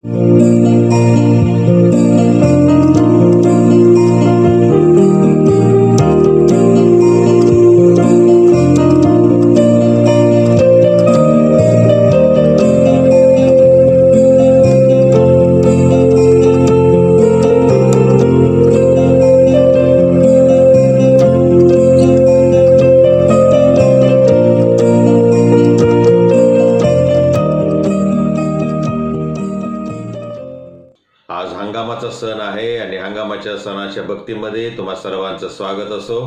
आज हंगामाचा सण आहे आणि हंगामाच्या सणाच्या भक्तीमध्ये तुम्हा सर्वांचं स्वागत असो.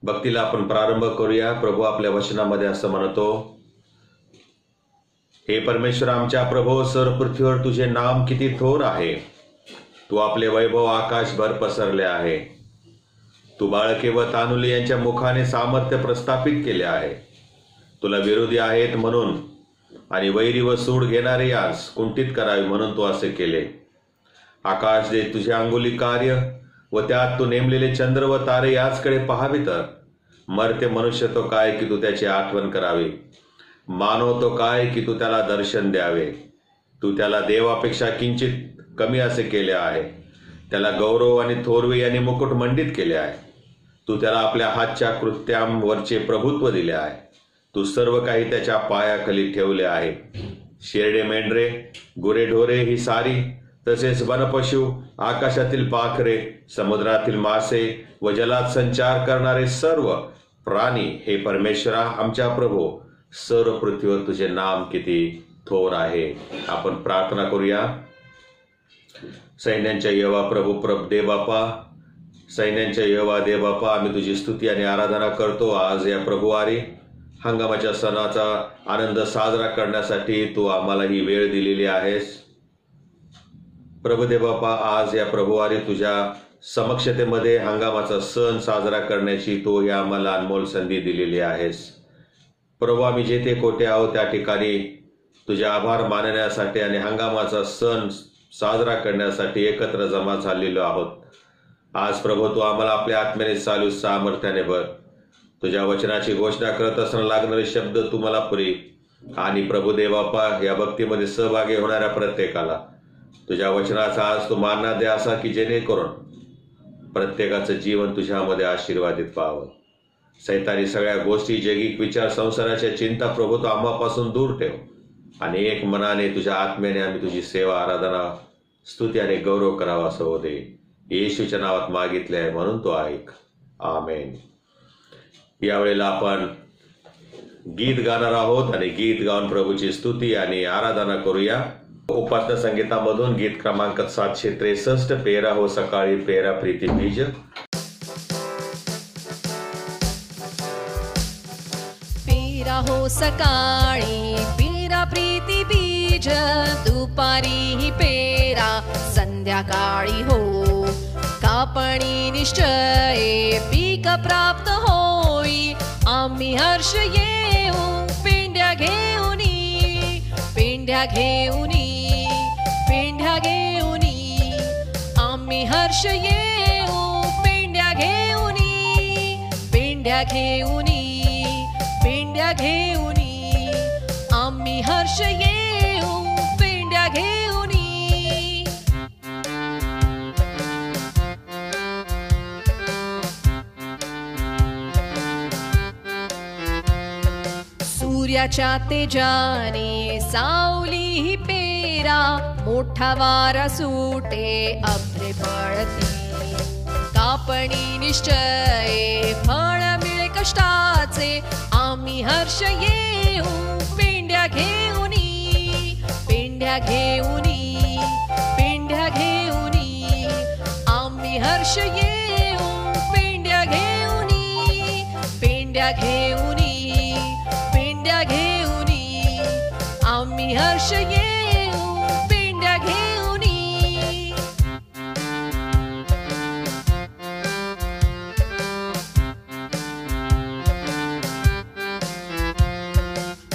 भक्तीला आपण प्रारंभ करूया. प्रभू आपल्या वचनामध्ये असं म्हणतो, हे परमेश्वर आमच्या प्रभो, सर्व पृथ्वीवर तुझे नाम किती थोर आहे. तू आपले वैभव आकाशभर पसरले आहे. तू बाळके व तानुले यांच्या मुखाने सामर्थ्य प्रस्थापित केले आहे. तुला विरोधी आहेत म्हणून आणि वैरी व सूड घेणारे यास कुंठित करावे म्हणून तू असे केले. आकाश दे तुझे अंगुली कार्य व त्यात तू नेमलेले चंद्र व तारे याचकडे पाहावे. तर मर्त्य मनुष्य तो काय की तू त्याची आठवण करावी, मानव तो काय की तू त्याला दर्शन द्यावे. तू त्याला देवापेक्षा किंचित कमी असे केले आहे. त्याला गौरव आणि थोरवे यांनी मुकुट मंडित केले आहे. तू त्याला आपल्या हातच्या कृत्यांवरचे प्रभुत्व दिले आहे. तू सर्व काही त्याच्या पायाखाली ठेवले आहे. शेरडे, मेंढरे, गुरेढोरे ही सारी, तसेच वनपशु, आकाशातील पाखरे, समुद्रातील मासे व जलात संचार करणारे सर्व प्राणी, हे परमेश्वरा आमच्या प्रभो, सर्व पृथ्वीवर तुझे नाम किती थोर आहे. आपण प्रार्थना करूया. सैन्यांच्या यहोवा प्रभू देव बापा, सैन्यांच्या यहोवा देव बापा, आम्ही तुझी स्तुती आणि आराधना करतो. आज या प्रभुवारी हंगामाच्या सणाचा आनंद साजरा करण्यासाठी तू आम्हाला ही वेळ दिलेली आहेस. प्रभुदेव बापा, आज या प्रभुवारी तुझ्या समक्षतेमध्ये हंगामाचा सण साजरा करण्याची तू ही आम्हाला अनमोल संधी दिलेली आहेस. प्रभू, आम्ही जेथे कोठे आहोत त्या ठिकाणी तुझे आभार मानण्यासाठी आणि हंगामाचा सण साजरा करण्यासाठी एकत्र जमा झालेलो आहोत. आज प्रभू, तू आम्हाला आपल्या आत्म्याने चालू सामर्थ्याने भर. तुझ्या वचनाची घोषणा करत असताना लागणारे शब्द तू मला पुरी. आणि प्रभुदेव बापा, या भक्तीमध्ये सहभागी होणाऱ्या प्रत्येकाला तुझ्या वचनाचा आज तू मानना दे, असा की जेणेकरून प्रत्येकाचं जीवन तुझ्यामध्ये आशीर्वादित पाहावं. सैतानी सगळ्या गोष्टी, जैगिक विचार, संसाराच्या चिंता प्रभू तू आम्हापासून दूर ठेव आणि एक मनाने तुझ्या आत्म्याने आम्ही तुझी सेवा, आराधना, स्तुती आणि गौरव करावा असं हो दे. येशूच्या नावात मागितले आहे म्हणून तो ऐक. आमेन. यावेळेला आपण गीत गाणार आहोत आणि गीत गाऊन प्रभूची स्तुती आणि आराधना करूया. उपासना संगीतामधून गीत क्रमांक 763, पेरा हो सकाळी पेरा प्रीती बीज. पेरा हो सकाळी पेरा प्रीती बीज, दुपारी पेरा संध्याकाळी हो. कापणी निश्चय पीक प्राप्त होई, आम्ही हर्ष येऊ पेंड्या घेऊनी, पेंड्या घेऊनी, पेंड्या घेऊनी. आम्ही हर्ष येऊ पेंड्या घेऊनी, पेंड्या घेऊनी, पेंड्या घेऊनी. आम्ही हर्ष येऊ पेंड्या घेऊनी. सूर्याच्या तेजाने सावली पेरा, मोठा वारा सुटे अभ्रे पळती. कापणी निश्चय फळ मिळे कष्टाचे, आम्ही हर्ष येऊ पेंड्या घेऊनी, पेंड्या घेऊनी, पेंड्या घेऊनी. आम्ही हर्ष येऊ पेंड्या घेऊनी, पेंड्या घेऊनी, पेंड्या घेऊनी. आम्ही हर्ष येऊ पेंड्या घेऊनी.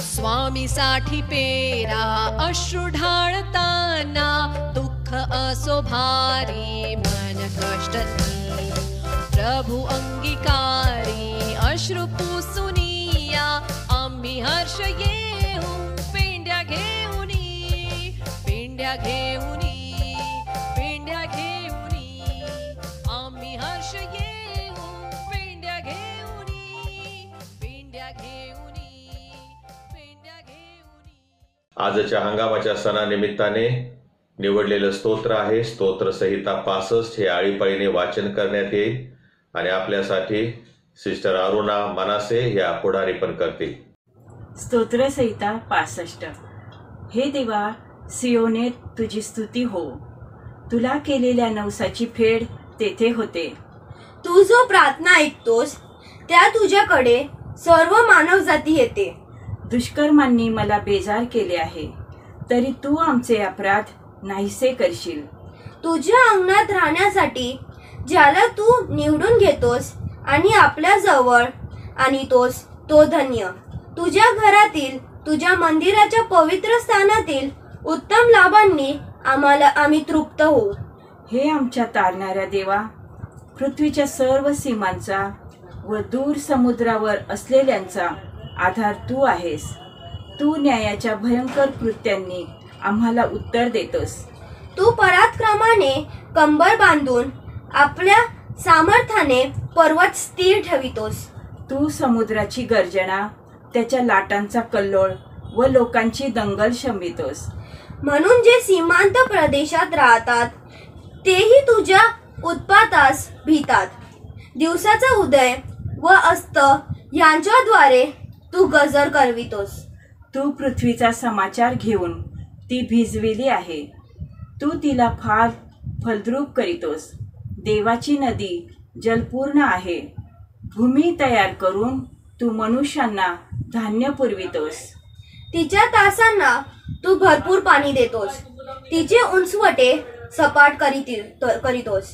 स्वामीसाठी पेरा अश्रू ढाळताना, दुःख असो भारी मन कष्टनी. प्रभू अंगीकारी अश्रू पुसुनिया, आम्ही हर्ष येऊ पेंड्या घेऊनी, पेंड्या पेंड्या घेऊनी, पेंड्या घेऊनी आम्ही हर्ष येऊ, पेंड्या घेऊनी, पेंड्या घेऊनी, पेंड्या घेऊनी. आजच्या हंगामाच्या सणानिमित्ताने निवडलेलं स्तोत्र आहे स्तोत्र संहिता 65. हे आळीपाळीने वाचन करण्यात येईल आणि आपल्यासाठी सिस्टर अरुणा मनासे या पुढारी पण करतील. स्तोत्र संहिता 65. हे देवा, सियोनेत तुझी स्तुती हो, तुला केलेल्या नवसाची फेड तेथे होते. तू जो प्रार्थना ऐकतोस त्या तुझ्याकडे सर्व मानवजाती येते. दुष्कर्मांनी मला बेजार केले आहे, तरी तू आमचे अपराध नाहीसे करशील. तुझ्या अंगणात राहण्यासाठी ज्याला तू निवडून घेतोस आणि आपल्या जवळ आणतोस तो धन्य. तुझ्या घरातील, तुझ्या मंदिराच्या पवित्र स्थानातील उत्तम लाभांनी आम्ही तृप्त होऊ. हे आमच्या तारणाऱ्या देवा, पृथ्वीच्या सर्व सीमांचा व दूर समुद्रावर असलेल्यांचा आधार तू आहेस. तू न्यायाच्या भयंकर कृत्यांनी आम्हाला उत्तर देतोस. तू पराक्रमाने कंबर बांधून आपल्या सामर्थ्याने पर्वत स्थिर ठेवितोस. तू समुद्राची गर्जना, त्याच्या लाटांचा कल्लोळ व लोकांची दंगल शमितोस. म्हणून जे सीमांत प्रदेशात राहतात तेही तुझ्या उत्पातास भीतात. दिवसाचा उदय व अस्त यांच्याद्वारे तू गजर करवितोस. तू पृथ्वीचा समाचार घेऊन ती भिजविली आहे. तू तिला फार फलद्रूप करीतोस. देवाची नदी जलपूर्ण आहे. भूमी तयार करून तू मनुष्यांना धान्य पुरवितोस. तिच्या तासांना तू भरपूर पाणी देतोस. तिचे उंचवटे सपाट करीतोस.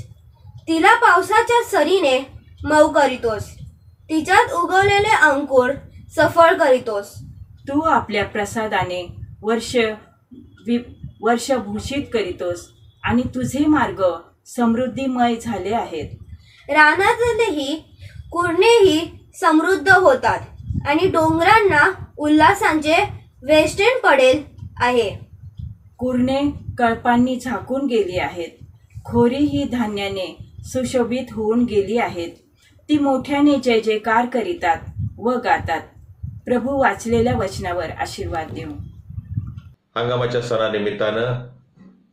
तिला पावसाच्या सरीने मऊ करीतोस. तिच्यात उगवलेले अंकुर सफळ करीतोस. तू आपल्या प्रसादाने वर्ष भूषित करीतोस आणि तुझे मार्ग समृद्धीमय झाले आहेत. रानातलेही कुरणेही समृद्ध होतात आणि डोंगरांना उल्हासांचे वेष्टन पडेल आहे. कुरणे कळपांनी झाकून गेली आहेत. खोरी ही धान्याने सुशोभित होऊन गेली आहेत. ती मोठ्याने जय जयकार करीतात व गातात. प्रभू वाचलेल्या वचनावर आशीर्वाद देऊ. हंगामाच्या सणानिमित्तानं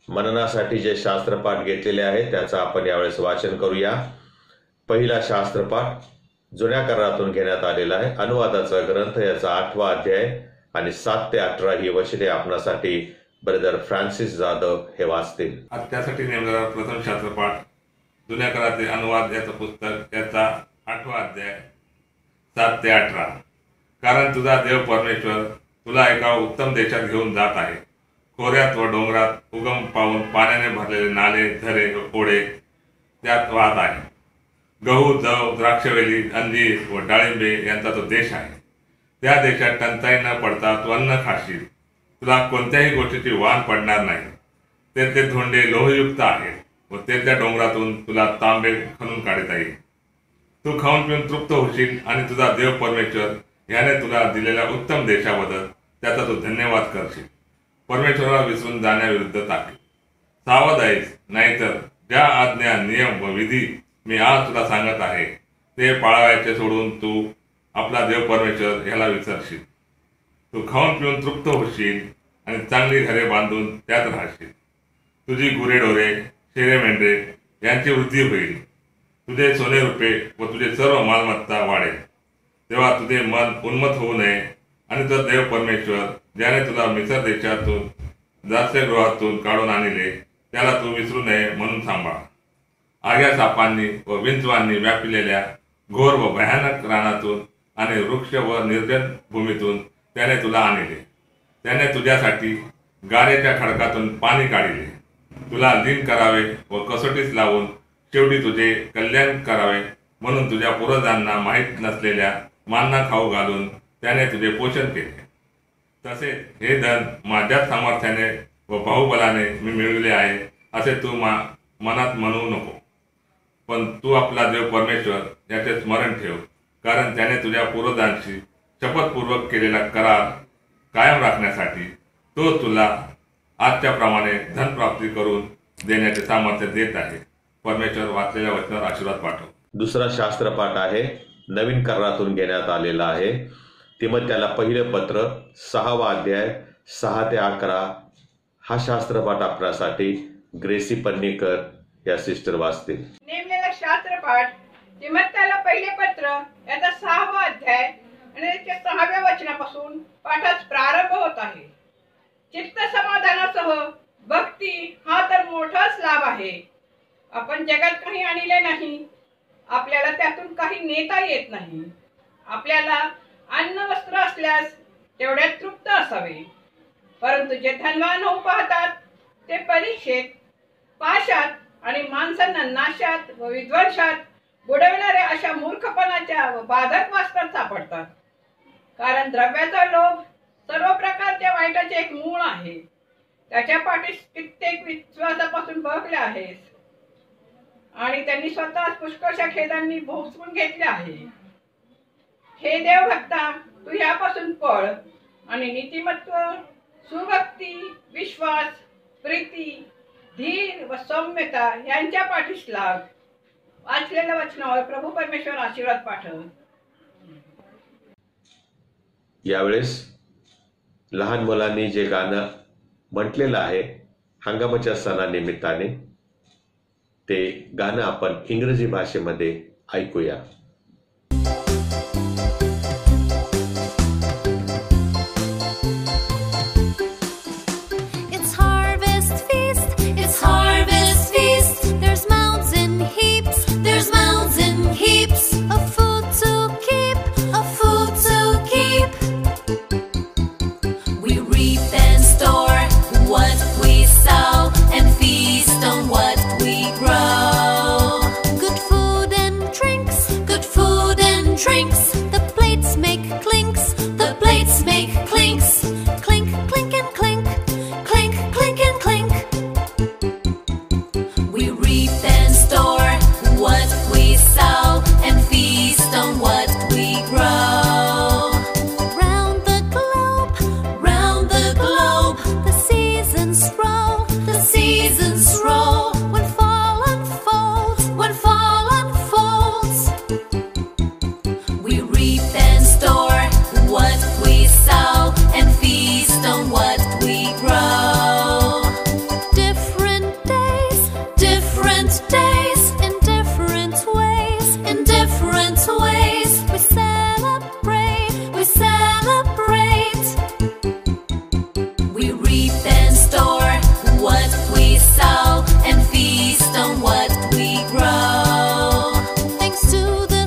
मननासाठी जे शास्त्रपाठ घेतलेले आहेत त्याचं आपण यावेळेस वाचन करूया. पहिला शास्त्रपाठ जुन्या करारातून घेण्यात आलेला आहे. अनुवादाचा ग्रंथ याचा 8वा अध्याय आणि 7 ते 18 ही वचने आपणासाठी ब्रदर फ्रान्सिस जाधव हे वाचतील. त्यासाठी नेमलेला प्रथम शास्त्रपाठ जुन्या करारातील अनुवाद याचं पुस्तक याचा 8वा अध्याय 7 ते 18. कारण तुझा देव परमेश्वर तुला एका उत्तम देशात घेऊन जात आहे. खोऱ्यात व डोंगरात उगम पाहून पाण्याने भरलेले नाले, झरे, ओढे त्यात वाहत आहे. गहू, जव, द्राक्षवेली, अंजीर व डाळिंबे यांचा तो देश आहे. त्या देशात टंचाई न पडता तू अन्न खाशील. तुला कोणत्याही गोष्टीची वाण पडणार नाही. ते धोंडे लोहयुक्त आहेत व त्या डोंगरातून तुला तांबे खणून काढता येईल. तू खाऊन पिऊन तृप्त होशील आणि तुझा देव परमेश्वर याने तुला दिलेल्या उत्तम देशाबद्दल त्याचा तू धन्यवाद करशील. परमेश्वराला विसरून जाण्याविरुद्ध ताकीद. सावध आहेस, नाहीतर ज्या आज्ञा, नियम व विधी मी आज तुला सांगत आहे ते पाळायचे सोडून तू आपला देव परमेश्वर याला विसरशील. तू खाऊन पिऊन तृप्त होशील आणि चांगली घरे बांधून त्यात राहशील. तुझी गुरेढोरे, शेरे मेंढरे यांची वृद्धी होईल. तुझे सोने रुपये व तुझे सर्व मालमत्ता वाढेल. तेव्हा तुझे मन उन्मत्त होऊ नये आणि तुझा देव परमेश्वर ज्याने तुला मिसर देशातून दास्यगृहातून काढून आणले त्याला तू विसरू नये म्हणून सांभाळ. आग्या सापांनी व विंचवांनी व्यापिलेल्या घोर व भयानक रानातून आणि वृक्ष व निर्जन भूमीतून त्याने तुला आणले. त्याने तुझ्यासाठी गारेच्या खडकातून पाणी काढले. तुला लीन करावे व कसोटीस लावून शेवटी तुझे कल्याण करावे म्हणून तुझ्या पूर्वजांना माहीत नसलेल्या मान्ना खाऊ घालून त्याने तुझे पोषण केले. तसेच हे धन माझ्या सामर्थ्याने व बाहुबलाने मी मिळवले आहे असे तू मनात म्हणू नको. पण तू आपला देव परमेश्वर याचे स्मरण ठेव. कारण त्याने तुझ्या पूर्वजांशी शपथपूर्वक केलेला करार कायम राखण्यासाठी तो तुला आज त्याप्रमाणे धनप्राप्ती करून देण्याचे सामर्थ्य देत आहे. परमेश्वर वाचलेल्या वचनावर आशीर्वाद पाठव. दुसरा शास्त्रपाठ आहे, नवीन करारातून घेण्यात आलेला आहे. तिमोथेला पहिलं पत्र 6वा अध्याय 6 ते 11. हा शास्त्रपाठ आपल्यासाठी ग्रेसी पन्नीकर या सिस्टर वाचतील. नेमलेला शास्त्रपाठ तिमोथेला पहिले पत्र याचा 6वा अध्याय आणि त्याच्या 6व्या वचनापासून पाठास प्रारंभ होत आहे. चित्त समाधानासह भक्ती हा तर मोठाच लाभ आहे. आपण जगात काही आणले नाही, आपल्याला त्यातून काही नेता येत नाही. आपल्याला अन्न वस्त्र असल्यास तेवढ्यात तृप्त असावे. परंतु जे धनवान होऊ पाहतात ते परीक्षेत, पाशात आणि माणसांना नाशात व विध्वंसात बुडवणाऱ्या अशा मूर्खपणाच्या व बाधक वास्त्यात सापडतात. कारण द्रव्याचा लोभ सर्व प्रकारच्या वाईटाचे एक मूळ आहे. त्याच्या पाठीस कित्येक विश्वासापासून बहकले आहेत आणि त्यांनी स्वतः पुष्कळशा खेदांनी भोसकून घेतले आहे. हे देवभक्ता, तू यापासून पळ आणि नीतिमत्व, सुभक्ती, विश्वास, प्रीती, धीर व सौम्यता यांच्या पाठीस लाग. वाचलेल्या वचनावर प्रभू परमेश्वर आशीर्वाद पाठव. यावेळेस लहान मुलांनी जे गाणं म्हटलेलं आहे हंगामाच्या सणानिमित्ताने, ते गाणं आपण इंग्रजी भाषेमध्ये ऐकूया. It's harvest feast. There's mounds in heaps of food to keep. We reap and store what we sow and feast on what we grow. Good food and drinks. The plates make clinks. Clink, clink and clink. Clink, clink and clink. We reap and store what we sow and feast on what we grow. Round the globe, the seasons roll. When fall unfolds, we reap and store what we sow and feast on what we grow. Different days, in different ways. We celebrate. We reap and store what we sow and feast on what we grow. Thanks to the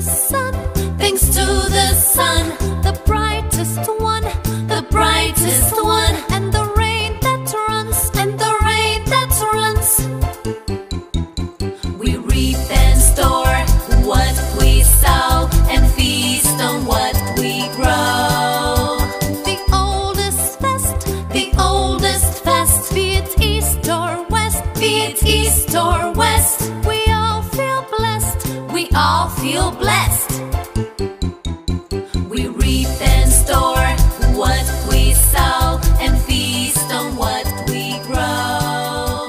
sun, the brightest one, and the rain that runs. We reap and store what we sow and feast on what we grow. The oldest fest, be it east or west, we all feel blessed. We reap and store what we sow and feast on what we grow.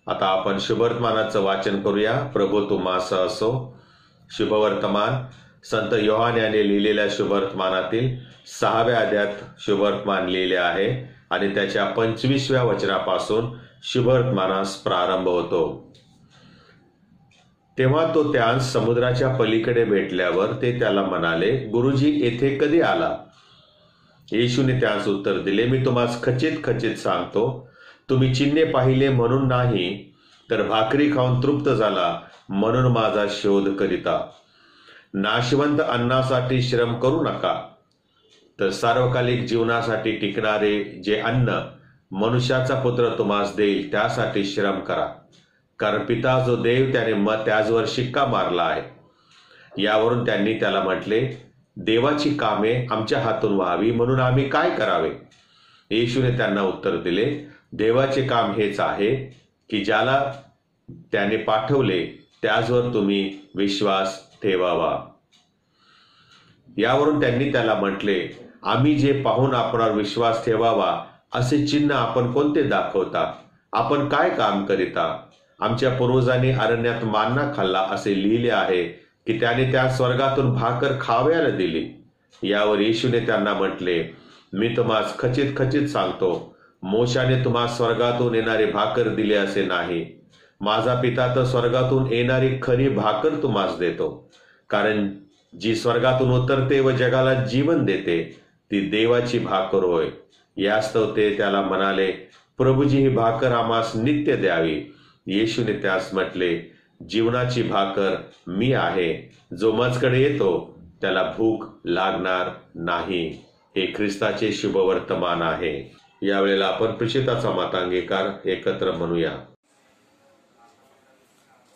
आता आपण शुभवर्तमानाचं वाचन करूया. प्रभू तुम्हास असो. शुभवर्तमान संत योहान याने लिहिलेल्या शुभवर्तमानातील 6व्या अध्यायात शुभवर्तमान लिहिले आहे आणि त्याच्या 25व्या वचनापासून शुभवर्तमानास प्रारंभ होतो. तेव्हा तो त्यांस समुद्राच्या पलीकडे भेटल्यावर ते त्याला म्हणाले, गुरुजी येथे कधी आला? येशूने त्यांस उत्तर दिले, मी तुम्हास खचित सांगतो, तुम्ही चिन्हे पाहिले म्हणून नाही, तर भाकरी खाऊन तृप्त झाला म्हणून माझा शोध करिता. नाशवंत अन्नासाठी श्रम करू नका, तर सार्वकालिक जीवनासाठी टिकणारे जे अन्न मनुष्याचा पुत्र तुम्हास देईल त्यासाठी श्रम करा. कारण पिता जो देव त्याने त्याचवर शिक्का मारला आहे. यावरून त्यांनी त्याला म्हटले, देवाची कामे आमच्या हातून व्हावी म्हणून आम्ही काय करावे? येशूने त्यांना उत्तर दिले, देवाचे काम हेच आहे की ज्याला त्याने पाठवले त्याचवर तुम्ही विश्वास ठेवावा. यावरून त्यांनी त्याला म्हटले, आम्ही जे पाहून आपणावर विश्वास ठेवावा असे चिन्ह आपण कोणते दाखवता? आपण काय काम करिता? आमच्या पूर्वजांनी अरण्यात मान्ना खाल्ला असे लिहिले आहे की त्याने त्या स्वर्गातून भाकर खावयाला दिली. यावर येशूने त्यांना म्हटले, मी तुम्हास खचित खचित सांगतो, मोशाने तुम्हास स्वर्गातून येणारी भाकर दिली असे नाही. माझा पिता तर स्वर्गातून येणारी खरी भाकर तुम्हास देतो. कारण जी स्वर्गातून उतरते व जगाला जीवन देते ती देवाची भाकर होय. यास्तव ते त्याला म्हणाले, प्रभूजी ही भाकर आम्हास नित्य द्यावी. येशूने त्यास म्हटले, जीवनाची भाकर मी आहे. जो माझकडे येतो त्याला भूक लागणार नाही. हे ख्रिस्ताचे शुभवर्तमान आहे. यावेळेला आपण प्रचिताचा मातांगीकार एकत्र म्हणूया.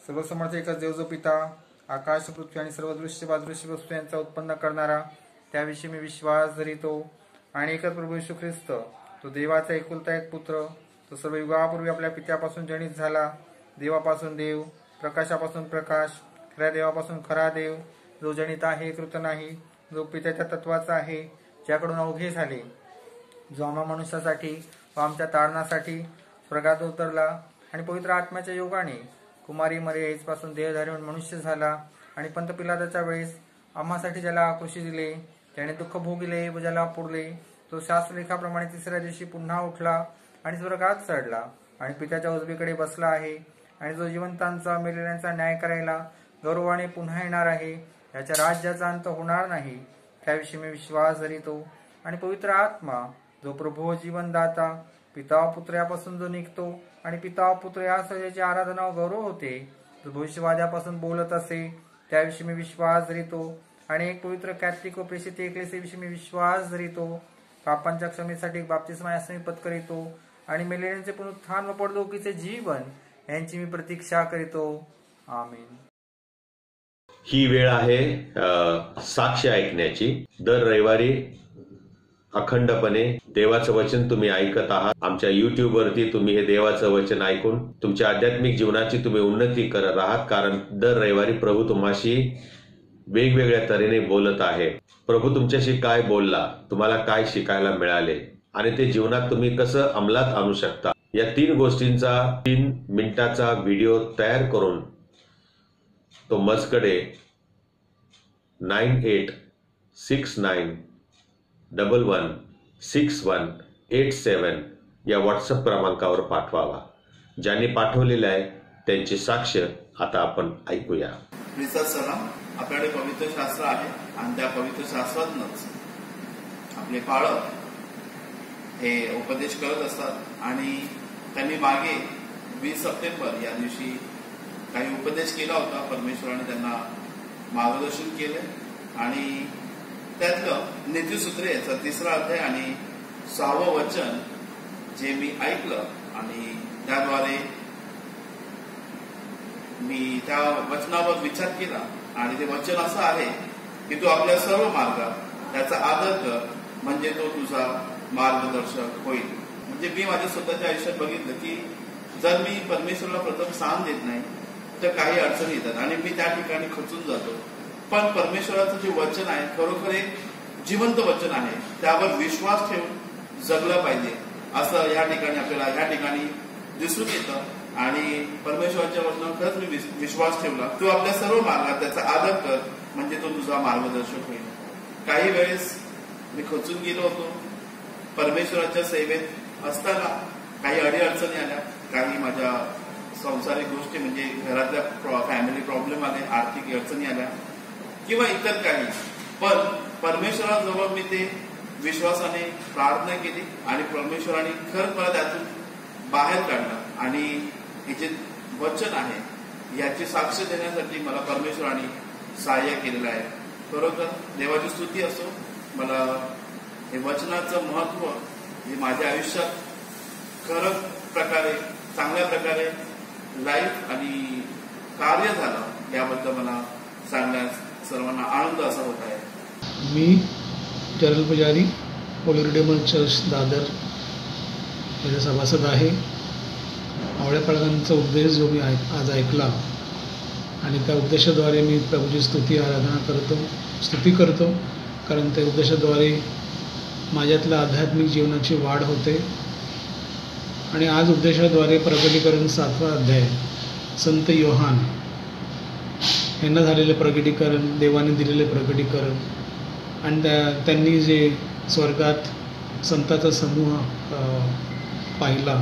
सर्वसमर्थ एकच देव जो पिता, आकाश पृथ्वी आणि सर्व दृश्य बादृश्य वस्तू यांचा उत्पन्न करणारा, त्याविषयी मी विश्वास धरितो. आणि एकच प्रभू येशू ख्रिस्त, तो देवाचा एकुलता एक पुत्र, तो सर्व युगापूर्वी आपल्या पित्यापासून जनित झाला, देवापासून देव, प्रकाशापासून प्रकाश, खऱ्या देवापासून खरा देव, जो जनित आहे, कृत नाही, जो पित्याच्या तत्वाचा आहे, ज्याकडून अवघे झाले, जो आम्हा मनुष्यासाठी व आमच्या तारणासाठी स्वर्गात उतरला आणि पवित्र आत्म्याच्या योगाने कुमारी मरियेपासून देहधारी होऊन मनुष्य झाला. आणि पंत पिलाताच्या वेळेस आम्हासाठी ज्याला कृषी दिले, त्याने दुःख भोगले व ज्याला पुरले, तो शास्त्रलेखाप्रमाणे तिसऱ्या दिवशी पुन्हा उठला आणि स्वर्गात चढला आणि पित्याच्या उजवीकडे बसला आहे. आणि जो जिवंतांचा मेलेल्यांचा न्याय करायला गौरवाने पुन्हा येणार आहे, याच्या राज्याचा अंत होणार नाही. त्याविषयी मी विश्वास धरितो. आणि पवित्र आत्मा, जो प्रभू जीवनदाता, पिता पुत्र यापासून जो निघतो आणि पिता पुत्र या सर्वांची आराधना व गौरव होते, जो भविष्यवाद्यापासून बोलत असे, त्याविषयी मी विश्वास धरितो. आणि एक पवित्र कॅथलिक व प्रेषित एकलेसीविषयी मी विश्वास धरितो. पापांच्या क्षमेसाठी बाप्तिस्मा यास मी पत्करितो. आणि मेलेल्यांचे पुनरुत्थान व परलोकीचे जीवन यांची मी प्रतीक्षा करीतो. आमीन. ही वेळ आहे साक्ष ऐकण्याची. दर रविवारी अखंडपणे देवाचं वचन तुम्ही ऐकत आहात. आमच्या YouTube वरती तुम्ही हे देवाचं वचन ऐकून तुमच्या आध्यात्मिक जीवनाची तुम्ही उन्नती करत आहात. कारण दर रविवारी प्रभू तुम्हाशी वेगवेगळ्या तऱ्हेने बोलत आहे. प्रभू तुमच्याशी काय बोलला, तुम्हाला काय शिकायला मिळाले आणि ते जीवनात तुम्ही कसं अंमलात आणू शकता, या 3 गोष्टींचा 3 मिनिटाचा व्हिडिओ तयार करून तो मजकडे 9869116187 या व्हॉट्सअप क्रमांकावर पाठवावा. ज्यांनी पाठवलेले आहे त्यांची साक्ष आता आपण ऐकूया. सलाम. आपल्याकडे पवित्र शास्त्र आहे आणि त्या पवित्र शास्त्रातूनच आपले पालक हे उपदेश करत असतात. आणि त्यांनी मागे 20 सप्टेंबर या दिवशी काही उपदेश केला होता. परमेश्वराने त्यांना मार्गदर्शन केले आणि त्यातलं नीतिसूत्रे याचा 3रा अध्याय आणि 6वं वचन जे मी ऐकलं आणि त्याद्वारे मी त्या वचनावर विचार केला. आणि ते वचन असं आहे की तू आपल्या सर्व मार्गात त्याचा आदर कर, म्हणजे तो तुझा मार्गदर्शक होईल. म्हणजे मी माझ्या स्वतःच्या आयुष्यात बघितलं की जर मी परमेश्वराला प्रथम स्थान देत नाही तर काही अडचणी येतात आणि मी त्या ठिकाणी खचून जातो. पण परमेश्वराचं जे वचन आहे खरोखर एक जिवंत वचन आहे, त्यावर विश्वास ठेवून जगलं पाहिजे असं या ठिकाणी आपल्याला ह्या ठिकाणी दिसून येतं. आणि परमेश्वराच्या वचनावर खरंच मी विश्वास ठेवला. तू आपल्या सर्व मार्गात त्याचा आदर कर, म्हणजे तो तुझा मार्गदर्शक होईल. काही वेळेस मी खचून गेलो होतो. परमेश्वराच्या सेवेत असताना काही अडीअडचणी आल्या, काही माझ्या संसारिक गोष्टी म्हणजे घरातल्या फॅमिली प्रॉब्लेम आले, आर्थिक अडचणी आल्या किंवा इतर काही. पण परमेश्वराजवळ मी ते विश्वासाने प्रार्थना केली आणि परमेश्वराने खरंच मला त्यातून बाहेर काढलं. आणि हे जे वचन आहे याची साक्ष देण्यासाठी मला परमेश्वराने सहाय्य केलेलं आहे. खरोखर देवाची स्तुती असो. मला हे वचनाचं महत्व हे माझ्या आयुष्यात खरं प्रकारे चांगल्या प्रकारे लाईफ आणि कार्य झालं याबद्दल मला सांगण्यास सर्वांना आनंद असा होत आहे. मी जनरल पुजारी होली रिडेमर चर्च दादर याचा सभासद आहे. आवळ्या पालकांचा उपदेश जो मी आज ऐकला आणि त्या उपदेशाद्वारे मी प्रभूची स्तुती करतो कारण त्या उपदेशाद्वारे माझ्यातल्या आध्यात्मिक जीवनाची वाढ होते. आणि आज उपदेशाद्वारे प्रकटीकरण 7वा अध्याय संत योहान यांना झालेले प्रकटीकरण, देवाने दिलेले प्रकटीकरण आणि त्यांनी जे स्वर्गात संतांचा समूह पाहिला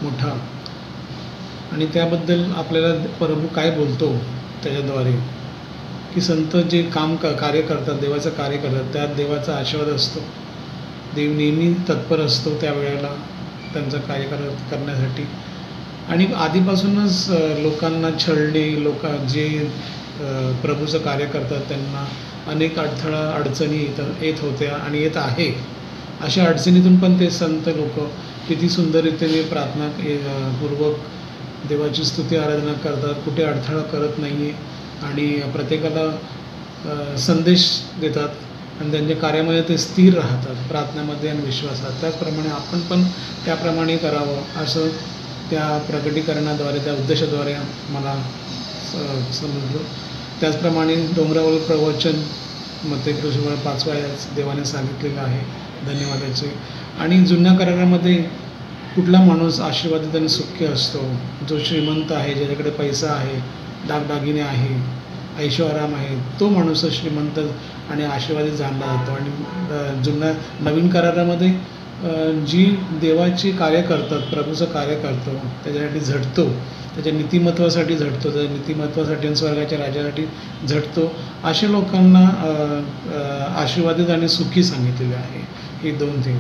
मोठा आणि त्याबद्दल आपल्याला प्रभू काय बोलतो त्याच्याद्वारे की संत जे कार्य करतात, देवाचं कार्य करतात, त्यात देवाचा आशीर्वाद असतो. देव नेहमी तत्पर असतो त्यावेळेला त्यांचं कार्य करण्यासाठी. आणि आधीपासूनच लोकांना छळणे, जे प्रभूचं कार्य करतात त्यांना अनेक अडचणी येत होत्या आणि येत आहे. अशा अडचणीतून पण ते संत लोक किती सुंदररीतीने प्रार्थनापूर्वक देवाची स्तुती आराधना करतात, कुठे अडथळा करत नाही आहे आणि प्रत्येकाला संदेश देतात आणि त्यांच्या कार्यामध्ये ते स्थिर राहतात प्रार्थनेमध्ये आणि विश्वासात. त्याचप्रमाणे आपण पण त्याप्रमाणे करावं असं त्या प्रकटीकरणाद्वारे, त्या उद्देशाद्वारे मला समजलं. त्याचप्रमाणे डोंगरावर प्रवचन मत्ती 5व्या देवाने सांगितलेलं आहे धन्यवादाचे. आणि जुन्या करारामध्ये कुठला माणूस आशीर्वादित आणि सुखी असतो, जो श्रीमंत आहे, ज्याच्याकडे पैसा आहे, दागदागिने आहे, ऐशोआराम आहे, तो माणूस श्रीमंत आणि आशीर्वादित जाणला जातो. आणि नवीन करारामध्ये जी देवाची कार्य करतात, प्रभूचं कार्य करतो, त्याच्यासाठी झटतो, त्याच्या नीतिमत्वासाठी झटतो, त्याच्या नीतिमत्वासाठी आणि स्वर्गाच्या राज्यासाठी झटतो, अशा लोकांना आशीर्वादित आणि सुखी सांगितलेले आहे. ही 2 थिंग.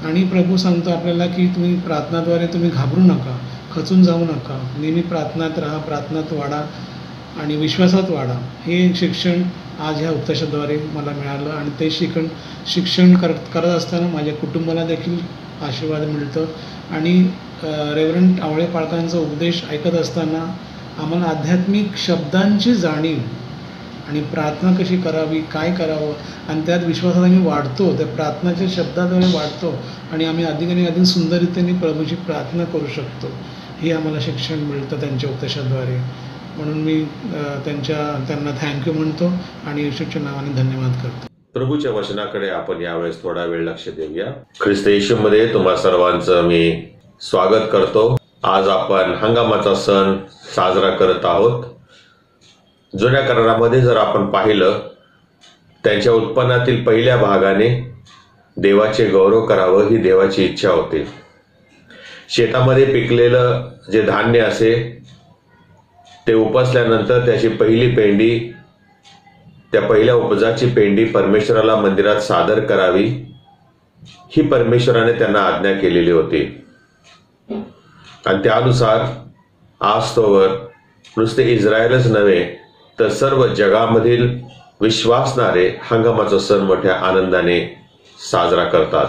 आणि प्रभू सांगतो आपल्याला की तुम्ही प्रार्थनाद्वारे तुम्ही घाबरू नका, खचून जाऊ नका, नेहमी प्रार्थनात राहा, प्रार्थनात वाढा आणि विश्वासात वाढा. हे शिक्षण आज ह्या उपदेशाद्वारे मला मिळालं आणि ते शिक्षण करत असताना माझ्या कुटुंबाला देखील आशीर्वाद मिळतं. आणि रेव्हरंड आवळे पाळकांचा उपदेश ऐकत असताना आम्हाला आध्यात्मिक शब्दांची जाणीव आणि प्रार्थना कशी करावी, काय करावं आणि त्यात विश्वासात आम्ही वाढतो, त्या प्रार्थनाच्या शब्दाद्वारे वाढतो आणि आम्ही अधिक आणि अधिक सुंदररीतीने प्रभूची प्रार्थना करू शकतो. हे आम्हाला शिक्षण मिळतं त्यांच्या उपदेशाद्वारे. म्हणून मी त्यांना थँक्यू म्हणतो आणि येशूच्या नावाने धन्यवाद करतो. प्रभूच्या वचनाकडे आपण यावेळेस थोडा वेळ लक्ष देऊया. ख्रिस्त येशूमध्ये तुम्हा सर्वांचं मी स्वागत करतो. आज आपण हंगामाचा सण साजरा करत आहोत. जुन्या करारामध्ये जर आपण पाहिलं, त्यांच्या उत्पन्नातील पहिल्या भागाने देवाचे गौरव करावं ही देवाची इच्छा होती. शेतामध्ये पिकलेलं जे धान्य असे ते उपसल्यानंतर त्याची पहिली पेंडी, त्या पहिल्या उपजाची पेंडी परमेश्वराला मंदिरात सादर करावी ही परमेश्वराने त्यांना आज्ञा केलेली होती. आणि त्यानुसार आज तोवर नुसते इस्रायलच नव्हे तर सर्व जगामधील विश्वासणारे हंगामाचा सण मोठ्या आनंदाने साजरा करतात.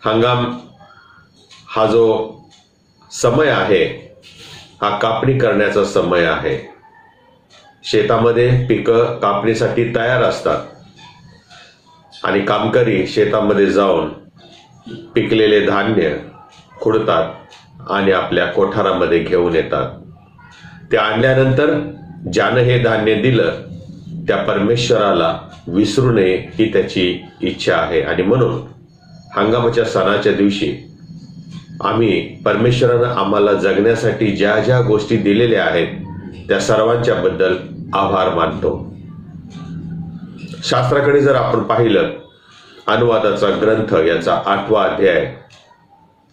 हंगाम हा जो समय आहे हा कापणी करण्याचा समय आहे. शेतामध्ये पिकं कापणीसाठी तयार असतात आणि कामकरी शेतामध्ये जाऊन पिकलेले धान्य खुडतात आणि आपल्या कोठारामध्ये घेऊन येतात. ते आणल्यानंतर ज्यानं हे धान्य दिलं त्या परमेश्वराला विसरू नये ही त्याची इच्छा आहे. आणि म्हणून हंगामाच्या सणाच्या दिवशी आम्ही परमेश्वरानं आम्हाला जगण्यासाठी ज्या ज्या गोष्टी दिलेल्या आहेत त्या सर्वांच्या बद्दल आभार मानतो. शास्त्राकडे जर आपण पाहिलं, अनुवादाचा ग्रंथ याचा 8वा अध्याय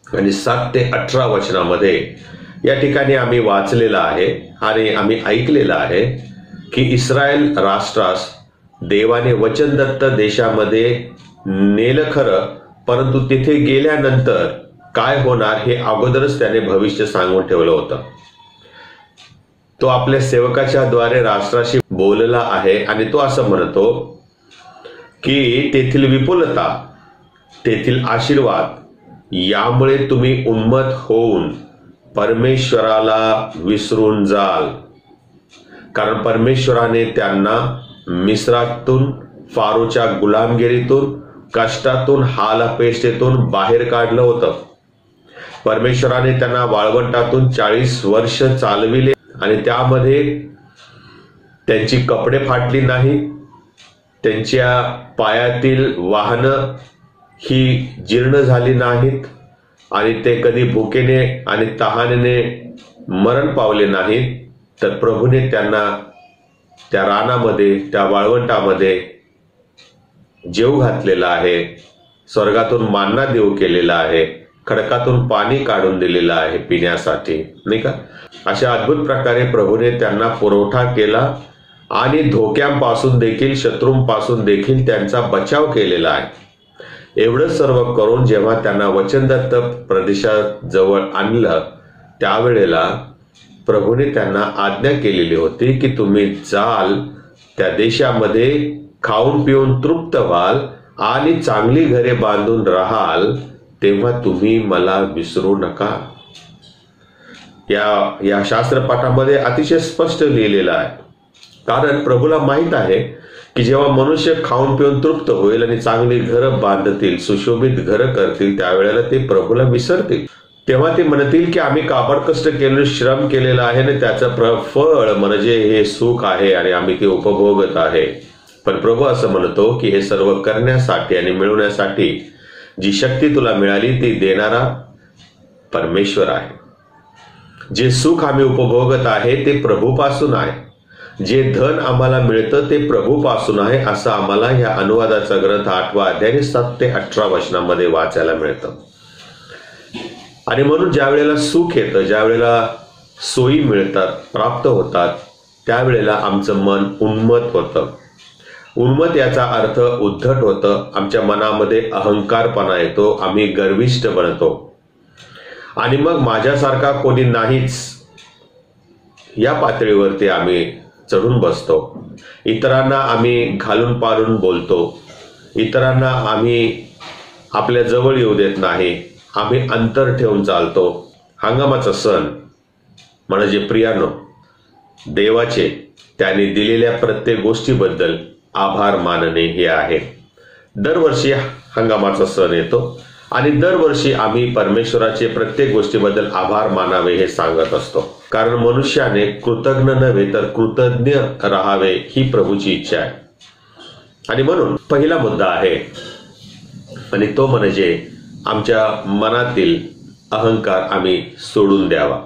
आणि 7 ते 18 वचनामध्ये या ठिकाणी आम्ही वाचलेलं आहे आणि आम्ही ऐकलेलं आहे की इस्रायल राष्ट्रास देवाने वचनदत्त देशामध्ये नेलं खरं, परंतु तिथे गेल्यानंतर काय होणार हे अगोदरच त्याने भविष्य सांगून ठेवलं होतं. तो आपल्या सेवकाच्या द्वारे राष्ट्राशी बोलला आहे आणि तो असं म्हणतो की तेथील विपुलता, तेथील आशीर्वाद यामुळे तुम्ही उन्मत्त होऊन परमेश्वराला विसरून जाल. कारण परमेश्वराने त्यांना मिस्रातून, फारोच्या गुलामगिरीतून, कष्टातून, हालअपेष्टेतून बाहेर काढलं होतं. परमेश्वराने त्यांना वाळवंटातून 40 वर्ष चालविले आणि त्यामध्ये त्यांची कपडे फाटली नाही, त्यांच्या पायातील वाहनं ही जीर्ण झाली नाहीत आणि ते कधी भुकेने आणि तहानेने मरण पावले नाहीत, तर प्रभूने त्यांना त्या रानामध्ये, त्या वाळवंटामध्ये जेव घातलेला आहे, स्वर्गातून मान्ना देऊ केलेला आहे, खडकातून पाणी काढून दिलेलं आहे पिण्यासाठी, नाही का? अशा अद्भुत प्रकारे प्रभूने त्यांना पुरवठा केला आणि धोक्यांपासून देखील, शत्रूंपासून देखील त्यांचा बचाव केलेला आहे। एवढं सर्व करून जेव्हा त्यांना वचनदत्त प्रदेशात जवळ आणलं, त्यावेळेला प्रभूने त्यांना आज्ञा केलेली होती की तुम्ही जाल, त्या देशामध्ये खाऊन पिऊन तृप्त व्हाल आणि चांगली घरे बांधून राहाल, तेव्हा तुम्ही मला विसरू नका। या शास्त्रपाठामध्ये अतिशय स्पष्ट लिहिलेलं आहे, कारण प्रभूला माहित आहे की जेव्हा मनुष्य खाऊन पिऊन तृप्त होईल आणि चांगली घरं बांधतील, सुशोभित घरं करतील, त्यावेळेला ते प्रभूला विसरतील। तेव्हा ते म्हणतील की आम्ही काबड कष्ट केले, श्रम केलेलं आहे आणि त्याचं फळ म्हणजे हे सुख आहे आणि आम्ही ते उपभोगत आहे। पण प्रभू असं म्हणतो की हे सर्व करण्यासाठी आणि मिळवण्यासाठी जी शक्ती तुला मिळाली ती देणारा परमेश्वर आहे। जे सुख आम्ही उपभोगत आहे ते प्रभूपासून आहे, जे धन आम्हाला मिळतं ते प्रभूपासून आहे, असं आम्हाला ह्या अनुवादाचा ग्रंथ 8वा अध्याय 7 ते 18 वचनामध्ये वाचायला मिळतं। आणि म्हणून ज्या वेळेला सुख येतं, ज्या वेळेला सोयी मिळतात, प्राप्त होतात, त्यावेळेला आमचं मन उन्मत्त होतं। उन्मत्त याचा अर्थ उद्धट होतं, आमच्या मनामध्ये अहंकारपणा येतो, आम्ही गर्विष्ठ बनतो आणि मग माझ्यासारखा कोणी नाहीच या पातळीवरती आम्ही चढून बसतो। इतरांना आम्ही घालून पालून बोलतो, इतरांना आम्ही आपल्या जवळ येऊ देत नाही, आम्ही अंतर ठेवून चालतो। हंगामाचा सण म्हणजे प्रियानो, देवाचे त्याने दिलेल्या प्रत्येक गोष्टीबद्दल आभार मानणे हे आहे। दरवर्षी हंगामाचा सण येतो आणि दरवर्षी आम्ही परमेश्वराचे प्रत्येक गोष्टीबद्दल आभार मानावे हे सांगत असतो, कारण मनुष्याने कृतज्ञ नव्हे तर कृतज्ञ राहावे ही प्रभूची इच्छा आहे। आणि म्हणून पहिला मुद्दा आहे आणि तो म्हणजे आमच्या मनातील अहंकार आम्ही सोडून द्यावा।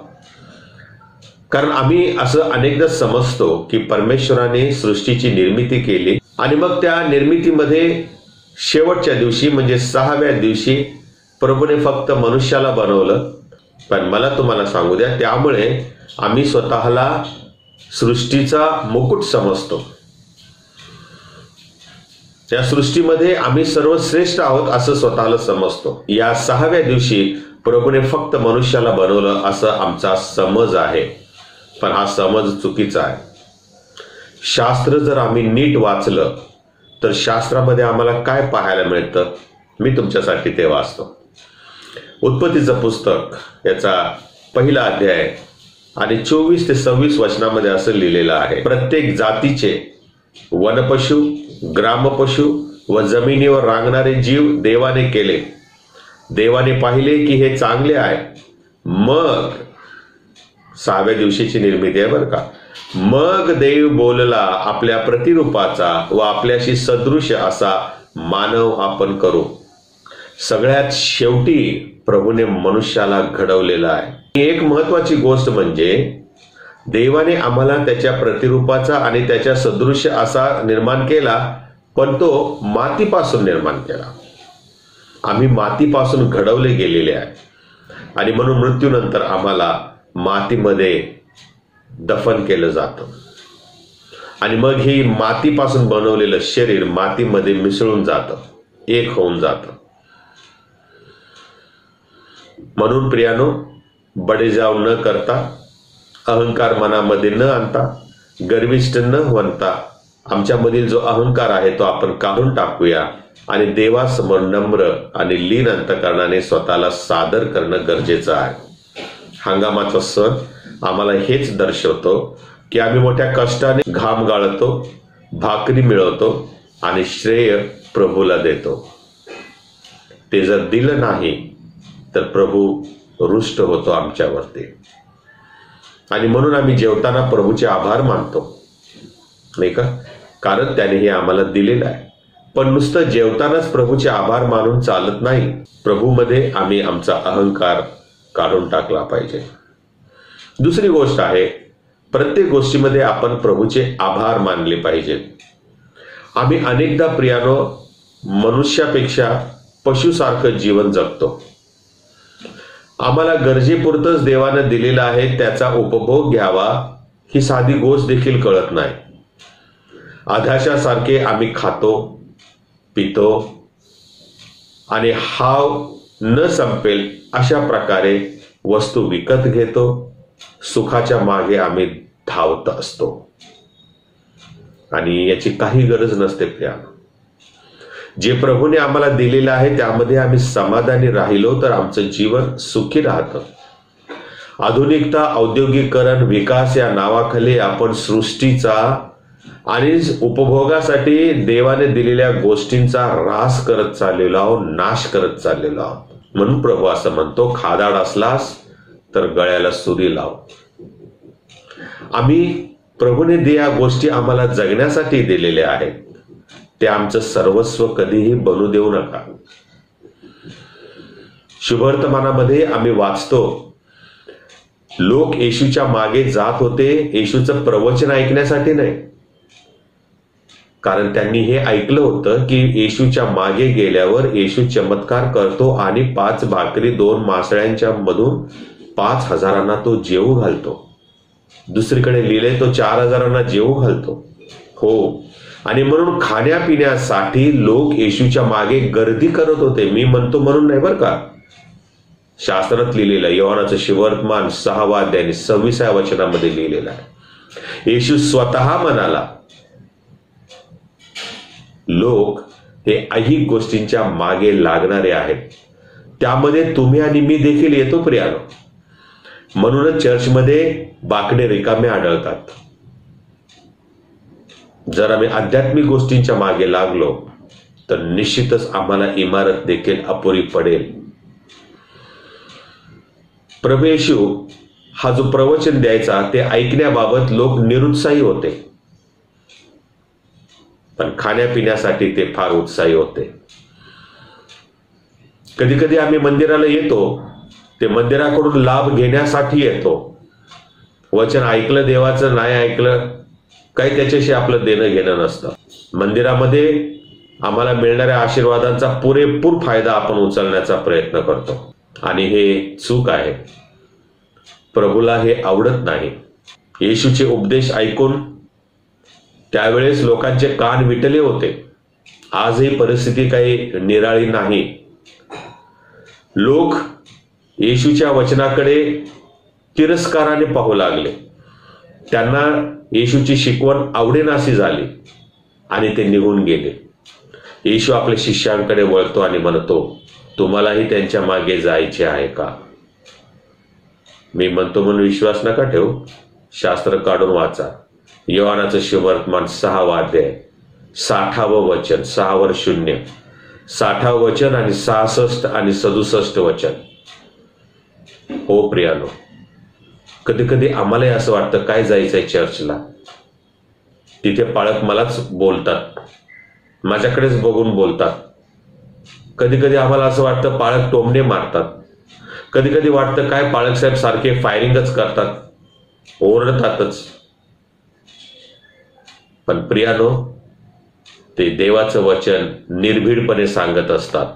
कारण आम्ही असं अनेकदा समजतो की परमेश्वराने सृष्टीची निर्मिती केली आणि मग त्या निर्मितीमध्ये शेवटच्या दिवशी म्हणजे 6व्या दिवशी प्रभूने फक्त मनुष्याला बनवलं। पण मला तुम्हाला सांगू द्या, त्यामुळे आम्ही स्वतःला सृष्टीचा मुकुट समजतो, त्या सृष्टीमध्ये आम्ही सर्वश्रेष्ठ आहोत असं स्वतःला समजतो। या 6व्या दिवशी प्रभूने फक्त मनुष्याला बनवलं असं आमचा समज आहे, पण हा समज चुकीचा आहे। शास्त्र जर आम्ही नीट वाचलं तर शास्त्रामध्ये आम्हाला काय पाहायला मिळतं, मी तुमच्यासाठी ते वाचतो। उत्पत्तीचं पुस्तक याचा 1 अध्याय आणि 24 ते 26 वचनामध्ये असं लिहिलेलं आहे, प्रत्येक जातीचे वनपशु, ग्रामपशु व जमिनीवर रांगणारे जीव देवाने केले। देवाने पाहिले की हे चांगले आहे। मग 6व्या दिवशीची निर्मिती आहे बरं का। मग देव बोलला, आपल्या प्रतिरूपाचा व आपल्याशी सदृश असा मानव आपण करू। सगळ्यात शेवटी प्रभूने मनुष्याला घडवलेला आहे। एक महत्वाची गोष्ट म्हणजे देवाने आम्हाला त्याच्या प्रतिरूपाचा आणि त्याच्या सदृश असा निर्माण केला, पण तो मातीपासून निर्माण केला। आम्ही मातीपासून घडवले गेलेले आहे आणि म्हणून मृत्यूनंतर आम्हाला मातीमध्ये दफन केलं जातं आणि मग ही मातीपासून बनवलेलं शरीर मातीमध्ये मिसळून जातं, एक होऊन जातं। म्हणून प्रियानो, बडेजाव न करता, अहंकार मनामध्ये न आणता, गर्विष्ठ न बनता, आमच्यामधील जो अहंकार आहे तो आपण काढून टाकूया आणि देवासमोर नम्र आणि लीन अंतकरणाने स्वतःला सादर करणं गरजेचं आहे। हंगामाचा सण आम्हाला हेच दर्शवतो की आम्ही मोठ्या कष्टाने घाम गाळतो, भाकरी मिळवतो आणि श्रेय प्रभूला देतो। ते जर दिलं नाही तर प्रभू रुष्ट होतो आमच्यावरती। आणि म्हणून आम्ही जेवताना प्रभूचे आभार मानतो, नाही का? कारण त्याने हे आम्हाला दिलेलं आहे. पण नुसतं जेवतानाच प्रभूचे आभार मानून चालत नाही. प्रभूमध्ये आम्ही आमचा अहंकार काढून टाकला पाहिजे. दुसरी गोष्ट आहे, प्रत्येक गोष्टीमध्ये आपण प्रभूचे आभार मानले पाहिजेत. आम्ही अनेकदा प्रियानो मनुष्यापेक्षा पशुसारखं जीवन जगतो. आम्हाला गरजेपुरतंच देवानं दिलेलं आहे, त्याचा उपभोग घ्यावा ही साधी गोष्ट देखील कळत नाही. आधाशासारखे आम्ही खातो, पितो आणि हाव न संपेल अशा प्रकारे वस्तू विकत घेतो. सुखाच्या मागे आम्ही धावत असतो आणि याची काही गरज नसते प्रियानो. जे प्रभूने आम्हाला दिलेलं आहे त्यामध्ये आम्ही समाधानी राहिलो तर आमचं जीवन सुखी राहतं. आधुनिकता, औद्योगिकरण, विकास या नावाखाली आपण सृष्टीचा आणि उपभोगासाठी देवाने दिलेल्या गोष्टींचा ऱ्हास करत चाललेलो आहोत, नाश करत चाललेलो आहोत. म्हणून प्रभू असं म्हणतो, खादाड असलास तर गळ्याला सुरी लाव. आम्ही प्रभूने या गोष्टी आम्हाला जगण्यासाठी दिलेल्या आहेत, ते आमचं सर्वस्व कधीही बनू देऊ नका. शुभवर्तमानामध्ये आम्ही वाचतो, लोक येशूच्या मागे जात होते येशूचं प्रवचन ऐकण्यासाठी नाही, कारण त्यांनी हे ऐकलं होतं की येशूच्या मागे गेल्यावर येशू चमत्कार करतो आणि 5 भाकरी 2 मासळ्यांच्या मधून 5,000 तो जेवू घालतो. दुसरीकडे लिहिले तो 4,000 जेवू घालतो. हो, आणि म्हणून खाण्यापिण्यासाठी लोक येशूच्या मागे गर्दी करत होते. मी म्हणतो म्हणून नाही बरं का, शास्त्रात लिहिलेलं, योहानाचं शुभवर्तमान 6वा अध्याय 26व्या वचनामध्ये लिहिलेलं आहे. येशू स्वतः म्हणाला, लोक हे ऐहिक गोष्टींच्या मागे लागणारे आहेत. त्यामध्ये तुम्ही आणि मी देखील येतो प्रियानो. म्हणूनच चर्चमध्ये बाकडे रिकामे आढळतात. जर आम्ही आध्यात्मिक गोष्टींच्या मागे लागलो तर निश्चितच आम्हाला इमारत देखील अपुरी पडेल. प्रभू येशू हा जो प्रवचन द्यायचा ते ऐकण्याबाबत लोक निरुत्साही होते, पण खाण्यापिण्यासाठी ते फार उत्साही होते. कधी कधी आम्ही मंदिराला येतो, ते मंदिराकडून लाभ घेण्यासाठी येतो. वचन ऐकलं देवाचं, नाही ऐकलं काही त्याच्याशी आपलं देणं घेणं नसतं. मंदिरामध्ये आम्हाला मिळणाऱ्या आशीर्वादांचा पुरेपूर फायदा आपण उचलण्याचा प्रयत्न करतो आणि हे चूक आहे. प्रभूला हे आवडत नाही. येशूचे उपदेश ऐकून त्यावेळेस लोकांचे कान विटले होते. आजही परिस्थिती काही निराळी नाही. लोक येशूच्या वचनाकडे तिरस्काराने पाहू लागले. त्यांना येशूची शिकवण आवडेनाशी झाली आणि ते निघून गेले. येशू आपल्या शिष्यांकडे वळतो आणि म्हणतो, तुम्हालाही त्यांच्या मागे जायचे आहे का? मी म्हणतो म्हणून विश्वास नका ठेवू. शास्त्र काढून वाचा. योहानाचं शुभवर्तमान 6वा अध्याय 60वं वचन, 6 वर 0, 60वं वचन आणि 66 आणि 67 वचन. हो प्रियानो, कधी कधी आम्हालाही असं वाटतं काय जायचंय चर्चला, तिथे पाळक मलाच बोलतात, माझ्याकडेच बघून बोलतात. कधी कधी आम्हाला असं वाटतं पाळक टोमणे मारतात. कधी कधी वाटतं काय पाळक साहेब सारखे फायरिंगच करतात, ओरडतातच. पण प्रियानो, ते देवाचं वचन निर्भीडपणे सांगत असतात.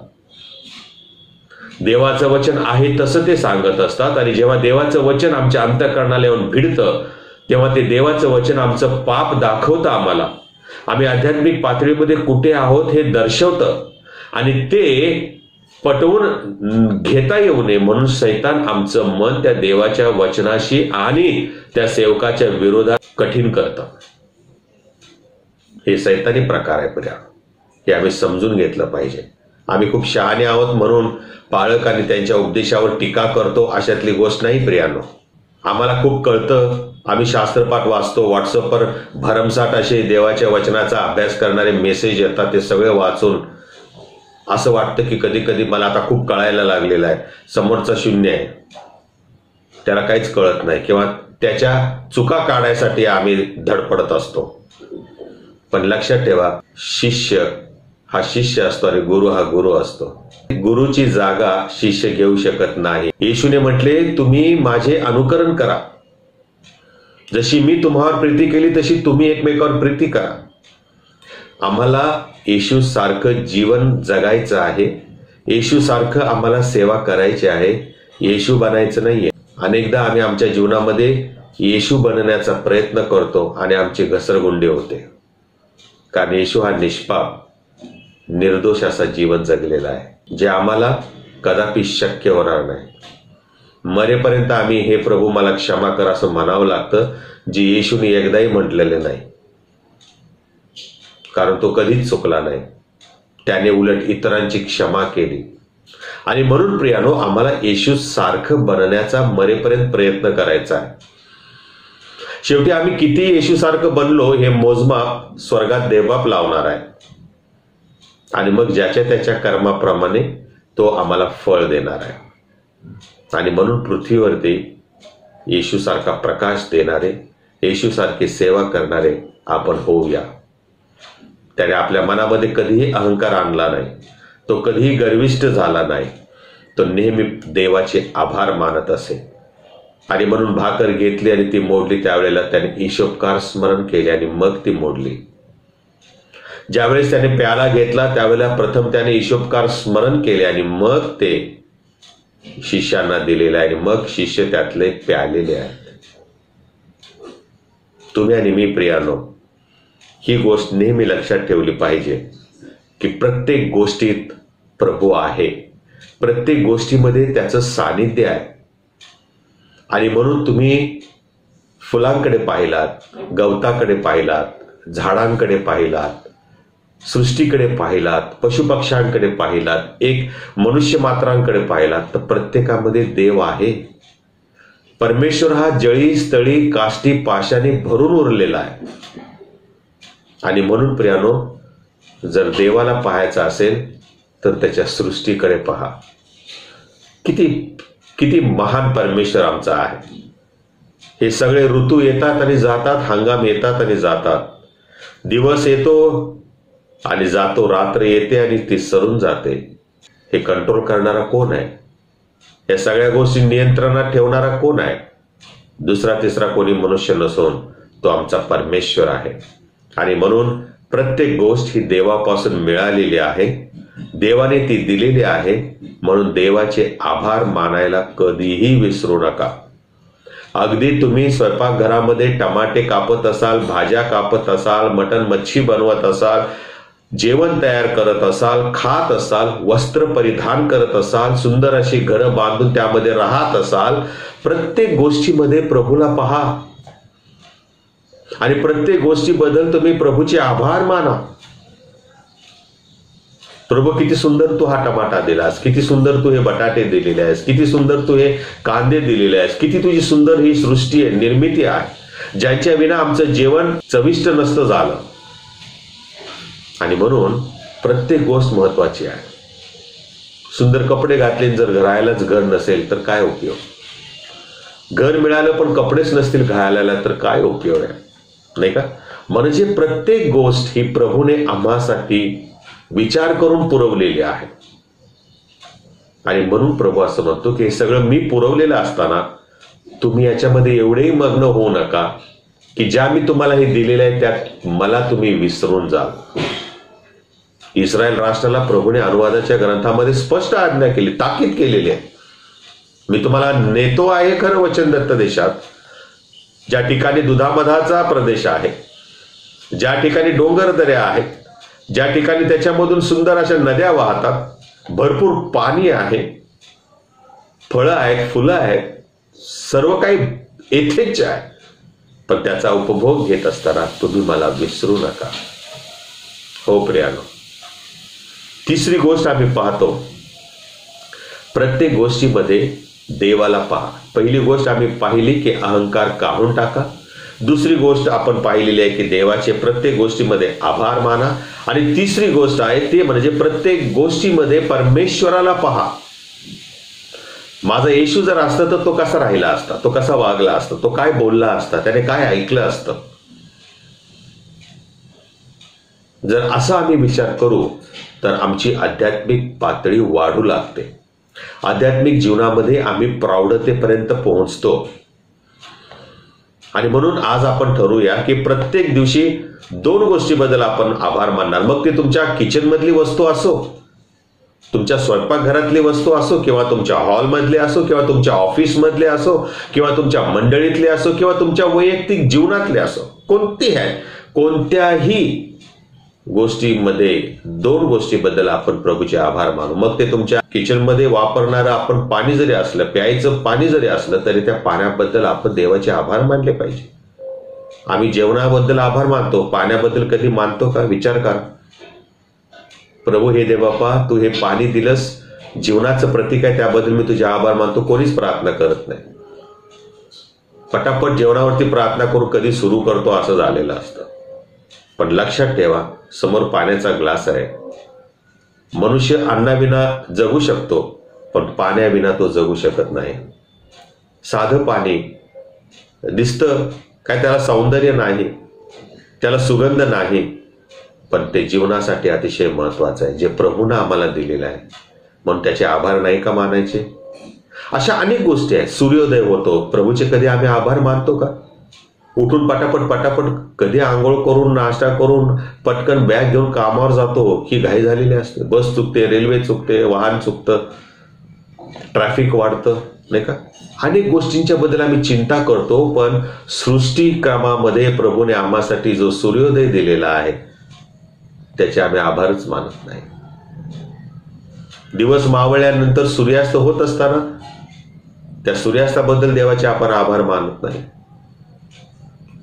देवाचं वचन आहे तसं ते सांगत असतात. आणि जेव्हा देवाचं वचन आमच्या अंतःकरणाला येऊन भिडतं तेव्हा ते देवाचं वचन आमचं पाप दाखवतं आम्हाला. आम्ही आध्यात्मिक पातळीमध्ये कुठे आहोत हे दर्शवतं आणि ते पटवून घेता येऊ नये म्हणून शैतान आमचं मन त्या देवाच्या वचनाशी आणि त्या सेवकाच्या विरोधात कठीण करतं. हे शैतानी प्रकार आहे प्रिया, हे आम्ही समजून घेतलं पाहिजे. आम्ही खूप शहाणे आहोत म्हणून पाळक आणि त्यांच्या उपदेशावर टीका करतो अशातली गोष्ट नाही प्रियानो. आम्हाला खूप कळतं. आम्ही शास्त्रपाठ वाचतो. व्हॉट्सअपवर भरमसाठ असे देवाच्या वचनाचा अभ्यास करणारे मेसेज येतात. ते सगळे वाचून असं वाटतं की कधी कधी मला आता खूप कळायला लागलेलं आहे. समोरचा शून्य आहे, त्याला काहीच कळत नाही किंवा त्याच्या चुका काढायसाठी आम्ही धडपडत असतो. पण लक्षात ठेवा, शिष्य हा शिष्य असतो आणि गुरु हा गुरु असतो. गुरुची जागा शिष्य घेऊ शकत नाही. येशूने म्हटले, तुम्ही माझे अनुकरण करा. जशी मी तुम्हावर प्रीती केली तशी तुम्ही एकमेकावर प्रीती करा. आम्हाला येशू सारखं जीवन जगायचं आहे. येशू सारखं आम्हाला सेवा करायची आहे. येशू बनायचं नाहीये. अनेकदा आम्ही आमच्या जीवनामध्ये येशू बनण्याचा प्रयत्न करतो आणि आमची घसरगुंडी होते. कारण येशू हा निष्पाप निर्दोष असा जीवन जगलेला आहे, जे आम्हाला कदापि शक्य होणार नाही. मरेपर्यंत आम्ही हे प्रभू मला क्षमा कर असं म्हणावं लागतं, जे येशूने एकदाही म्हटलेलं नाही. कारण तो कधीच चुकला नाही. त्याने उलट इतरांची क्षमा केली. आणि म्हणून प्रियानो, आम्हाला येशू सारखं बनण्याचा मरेपर्यंत प्रयत्न करायचा आहे. शेवटी आम्ही किती येशू सारखं बनलो हे मोजमाप स्वर्गात देवबाप लावणार आहे. आणि मग ज्याच्या त्याच्या कर्माप्रमाणे तो आम्हाला फळ देणार आहे. आणि म्हणून पृथ्वीवरती येशू सारखा प्रकाश देणारे, येशू सारखी सेवा करणारे आपण होऊया. त्याने आपल्या मनामध्ये कधीही अहंकार आणला नाही. तो कधीही गर्विष्ठ झाला नाही. तो नेहमी देवाचे आभार मानत असे. आणि म्हणून भाकर घेतली आणि ती मोडली, त्यावेळेला त्याने ईशोपकार स्मरण केले आणि मग ती मोडली. ज्यावेळेस त्याने प्याला घेतला त्यावेळेला प्रथम त्याने ईशोपकार स्मरण केले आणि मग ते शिष्यांना दिलेले आहे. आणि मग शिष्य त्यातले प्यालेले आहेत. तुम्ही आणि मी प्रियानो, ही गोष्ट नेहमी लक्षात ठेवली पाहिजे की प्रत्येक गोष्टीत प्रभू आहे. प्रत्येक गोष्टीमध्ये त्याचं सानिध्य आहे. आणि म्हणून तुम्ही फुलांकडे पाहिलात, गवताकडे पाहिलात, झाडांकडे पाहिलात, सृष्टीकडे पाहिलात, पशुपक्ष्यांकडे पाहिलात, एक मनुष्य मात्रांकडे पाहिलात, तर प्रत्येकामध्ये देव आहे. परमेश्वर हा जळी स्थळी काष्टी पाशाने भरून उरलेला आहे. आणि म्हणून प्रियानो, जर देवाला पाहायचं असेल तर त्याच्या सृष्टीकडे पहा. किती किती महान परमेश्वर आमचा आहे. हे सगळे ऋतू येतात आणि जातात, हंगाम येतात आणि जातात, दिवस येतो आणि जातो, रात्र येते आणि ती सरून जाते. हे कंट्रोल करणारा कोण आहे? या सगळ्या गोष्टी नियंत्रणात ठेवणारा कोण आहे? दुसरा तिसरा कोणी मनुष्य नसून तो आमचा परमेश्वर आहे. आणि म्हणून प्रत्येक गोष्ट ही देवापासून मिळालेली आहे. देवाने ती दिलेली आहे. म्हणून देवाचे आभार मानायला कधीही विसरू नका. अगदी तुम्ही स्वयंपाकघरामध्ये टमाटे कापत असाल, भाज्या कापत असाल, मटण मच्छी बनवत असाल, जेवण तयार करत असाल, खात असाल, वस्त्र परिधान करत असाल, सुंदर अशी घरं बांधून त्यामध्ये राहत असाल, प्रत्येक गोष्टीमध्ये प्रभूला पहा आणि प्रत्येक गोष्टीबद्दल तुम्ही प्रभूचे आभार माना. प्रभू, किती सुंदर तू हा टमाटा दिलास, किती सुंदर तू हे बटाटे दिलेले आहेस, किती सुंदर तू हे कांदे दिलेले आहेस, किती तुझी सुंदर ही सृष्टी आहे, निर्मिती आहे, ज्यांच्या विना आमचं जेवण चविष्ट नसतं झालं. आणि म्हणून प्रत्येक गोष्ट महत्वाची आहे. सुंदर कपडे घातले जर घरायलाच घर नसेल तर काय उपयोग? घर मिळालं पण कपडेच नसतील घालायला तर काय उपयोग आहे, नाही का? म्हणजे प्रत्येक गोष्ट ही प्रभूने आम्हासाठी विचार करून पुरवलेली आहे. आणि म्हणून प्रभू असं म्हणतो की हे सगळं मी पुरवलेलं असताना तुम्ही याच्यामध्ये एवढेही मग्न होऊ नका की ज्या मी तुम्हाला हे दिलेलं आहे त्यात मला तुम्ही विसरून जाल. इस्रायल राष्ट्राला प्रभूने अनुवादाच्या ग्रंथामध्ये स्पष्ट आज्ञा केली, ताकीद केलेली आहे. मी तुम्हाला नेतो आहे खरं वचनदत्त देशात, ज्या ठिकाणी दुधामधाचा प्रदेश आहे, ज्या ठिकाणी डोंगर दऱ्या आहेत, ज्या ठिकाणी त्याच्यामधून सुंदर अशा नद्या वाहतात, भरपूर पाणी आहे, फळं आहेत, फुलं आहेत, सर्व काही येथेच आहे. पण त्याचा उपभोग घेत असताना तुम्ही मला विसरू नका. हो प्रियानो, तिसरी गोष्ट आम्ही पाहतो, प्रत्येक गोष्टीमध्ये देवाला पहा. पहिली गोष्ट आम्ही पाहिली की अहंकार काढून टाका. दुसरी गोष्ट आपण पाहिलेली आहे की देवाचे प्रत्येक गोष्टीमध्ये आभार माना. आणि तिसरी गोष्ट आहे ते म्हणजे प्रत्येक गोष्टीमध्ये परमेश्वराला पहा. माझा येशू जर असता तर तो कसा राहिला असता, तो कसा वागला असता, तो काय बोलला असता, त्याने काय ऐकलं असतं. जर असा आम्ही विचार करू तर आमची आध्यात्मिक पातळी वाढू लागते. आध्यात्मिक जीवनामध्ये आम्ही प्रौढतेपर्यंत पोहोचतो. आणि म्हणून आज आपण ठरवूया की प्रत्येक दिवशी 2 गोष्टीबद्दल आपण आभार मानणार. मग ते तुमच्या किचन मधली वस्तू असो, तुमच्या स्वयंपाकघरातली वस्तू असो, किंवा तुमच्या हॉलमधले असो, किंवा तुमच्या ऑफिसमधले असो, किंवा तुमच्या मंडळीतले असो, किंवा तुमच्या वैयक्तिक जीवनातले असो, कोणत्याही गोष्टीमध्ये 2 गोष्टीबद्दल आपण प्रभूचे आभार मानू. मग ते तुमच्या किचनमध्ये वापरणारं आपण पाणी जरी असलं, प्यायचं पाणी जरी असलं, तरी त्या पाण्याबद्दल आपण देवाचे आभार मानले पाहिजे. आम्ही जेवणाबद्दल आभार मानतो, पाण्याबद्दल कधी मानतो का? विचार करा. प्रभू हे दे बापा, तू हे पाणी दिलंस, जीवनाचं प्रतीक आहे, त्याबद्दल मी तुझे आभार मानतो. कोणीच प्रार्थना करत नाही. पटापट जेवणावरती प्रार्थना करून कधी सुरू करतो असं झालेलं असतं. पण लक्षात ठेवा, समोर पाण्याचा ग्लास आहे. मनुष्य अन्नाविना जगू शकतो, पण पाण्याविना तो जगू शकत नाही. साधं पाणी दिसतं काय, त्याला सौंदर्य नाही, त्याला सुगंध नाही, पण ते जीवनासाठी अतिशय महत्वाचं आहे, जे प्रभूनं आम्हाला दिलेलं आहे. म्हणून त्याचे आभार नाही का मानायचे? अशा अनेक गोष्टी आहेत. सूर्योदय होतो, प्रभूचे कधी आम्ही आभार मानतो का? उठून पटापट कधी आंघोळ करून नाश्ता करून पटकन बॅग घेऊन कामावर जातो, ही घाई झालेली असते. बस चुकते, रेल्वे चुकते, वाहन चुकतं, ट्रॅफिक वाढतं, नाही का? अनेक गोष्टींच्या बद्दल आम्ही चिंता करतो, पण सृष्टीक्रमामध्ये प्रभूने आम्हासाठी जो सूर्योदय दिलेला आहे त्याचे आम्ही आभारच मानत नाही. दिवस मावळल्यानंतर सूर्यास्त होत असताना त्या सूर्यास्ताबद्दल देवाचे आपण आभार मानत नाही.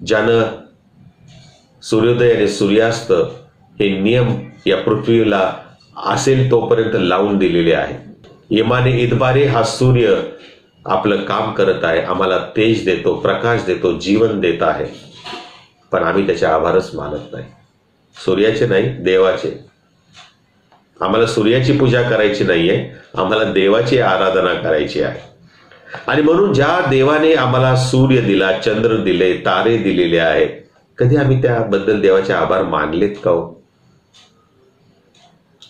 ज्यानं सूर्योदय आणि सूर्यास्त हे नियम या पृथ्वीला असेल तोपर्यंत लावून दिलेले आहे. यमाने इदबारे हा सूर्य आपलं काम करत आहे, आम्हाला तेज देतो, प्रकाश देतो, जीवन देत आहे, पण आम्ही त्याचे आभारच मानत नाही. सूर्याचे नाही, देवाचे. आम्हाला सूर्याची पूजा करायची नाहीये, आम्हाला देवाची आराधना करायची आहे. आणि म्हणून ज्या देवाने आम्हाला सूर्य दिला, चंद्र दिले, तारे दिलेले आहेत, कधी आम्ही त्याबद्दल देवाचे आभार मानलेत का हो?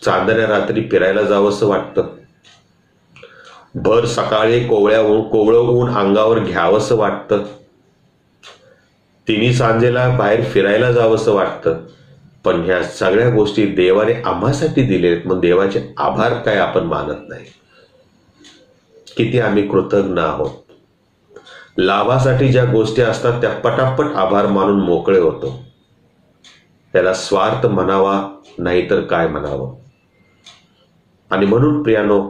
चांदण्या रात्री फिरायला जावंसं वाटतं, भर सकाळी कोवळं ऊन अंगावर घ्यावंसं वाटतं, तिन्ही सांजेला बाहेर फिरायला जावंसं वाटतं, पण ह्या सगळ्या गोष्टी देवाने आम्हासाठी दिलेत, मग देवाचे आभार काय आपण मानत नाही? किती आम्ही कृतज्ञ आहोत. लाभासाठी ज्या गोष्टी असतात त्या पटापट आभार मानून मोकळे होतो. त्याला स्वार्थ म्हणावा नाहीतर काय म्हणावं. आणि म्हणून प्रियानो,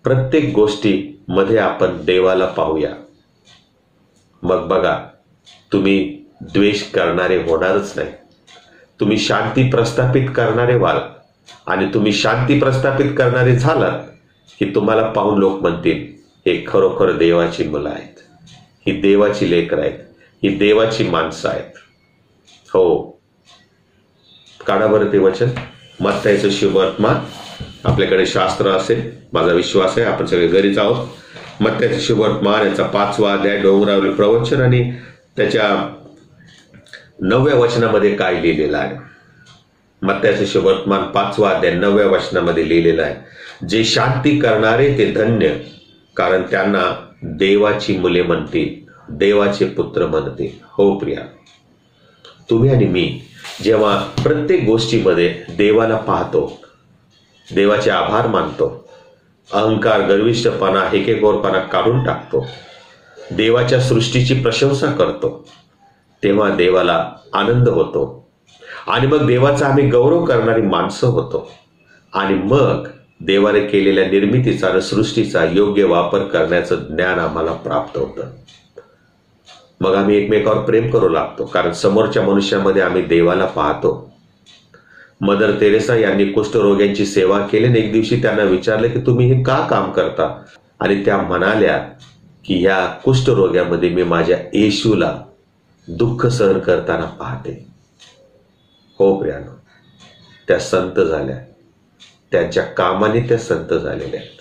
प्रत्येक गोष्टी मध्ये आपण देवाला पाहूया. मग बघा, तुम्ही द्वेष करणारे होणारच नाही, तुम्ही शांती प्रस्थापित करणारे व्हाल. आणि तुम्ही शांती प्रस्थापित करणारे झालात की तुम्हाला पाहून लोक म्हणतील, हे खरोखर देवाची मुलं आहेत, ही देवाची लेकरं आहेत, ही देवाची माणसं आहेत. हो, काढा बरं ते वचन, मत्ताईचं शुभवर्तमान. आपल्याकडे शास्त्र असेल, माझा विश्वास आहे आपण सगळे घरीच आहोत. मत्ताईचं शुभवर्तमान याचा 5वा अध्याय, डोंगरावरील प्रवचन, आणि त्याच्या 9व्या वचनामध्ये काय लिहिलेलं आहे? मत्ताईचं शुभवर्तमान 5वा अध्याय 9व्या वचनामध्ये लिहिलेलं आहे, जे शांती करणारे ते धन्य, कारण त्यांना देवाची मुले म्हणतील, देवाचे पुत्र म्हणतील. हो प्रिया, तुम्ही आणि मी जेव्हा प्रत्येक गोष्टीमध्ये देवाला पाहतो, देवाचे आभार मानतो, अहंकार, गर्विष्ठपणा, हेकेखोरपणा काढून टाकतो, देवाच्या सृष्टीची प्रशंसा करतो, तेव्हा देवाला आनंद होतो. आणि मग देवाचा आम्ही गौरव करणारी माणसं होतो. आणि मग देवाने केलेल्या निर्मितीचा आणि सृष्टीचा योग्य वापर करण्याचं ज्ञान आम्हाला प्राप्त होतं. मग आम्ही एकमेकावर प्रेम करू लागतो, कारण समोरच्या मनुष्यामध्ये आम्ही देवाला पाहतो. मदर तेरेसा यांनी कुष्ठरोग्यांची सेवा केली आणि एक दिवशी त्यांना विचारले की तुम्ही हे का काम करता? आणि त्या म्हणाल्या की ह्या कुष्ठरोग्यामध्ये मी माझ्या येशूला दुःख सहन करताना पाहते. हो प्रियानो, त्या संत झाल्या, त्यांच्या कामाने त्या संत झालेल्या आहेत.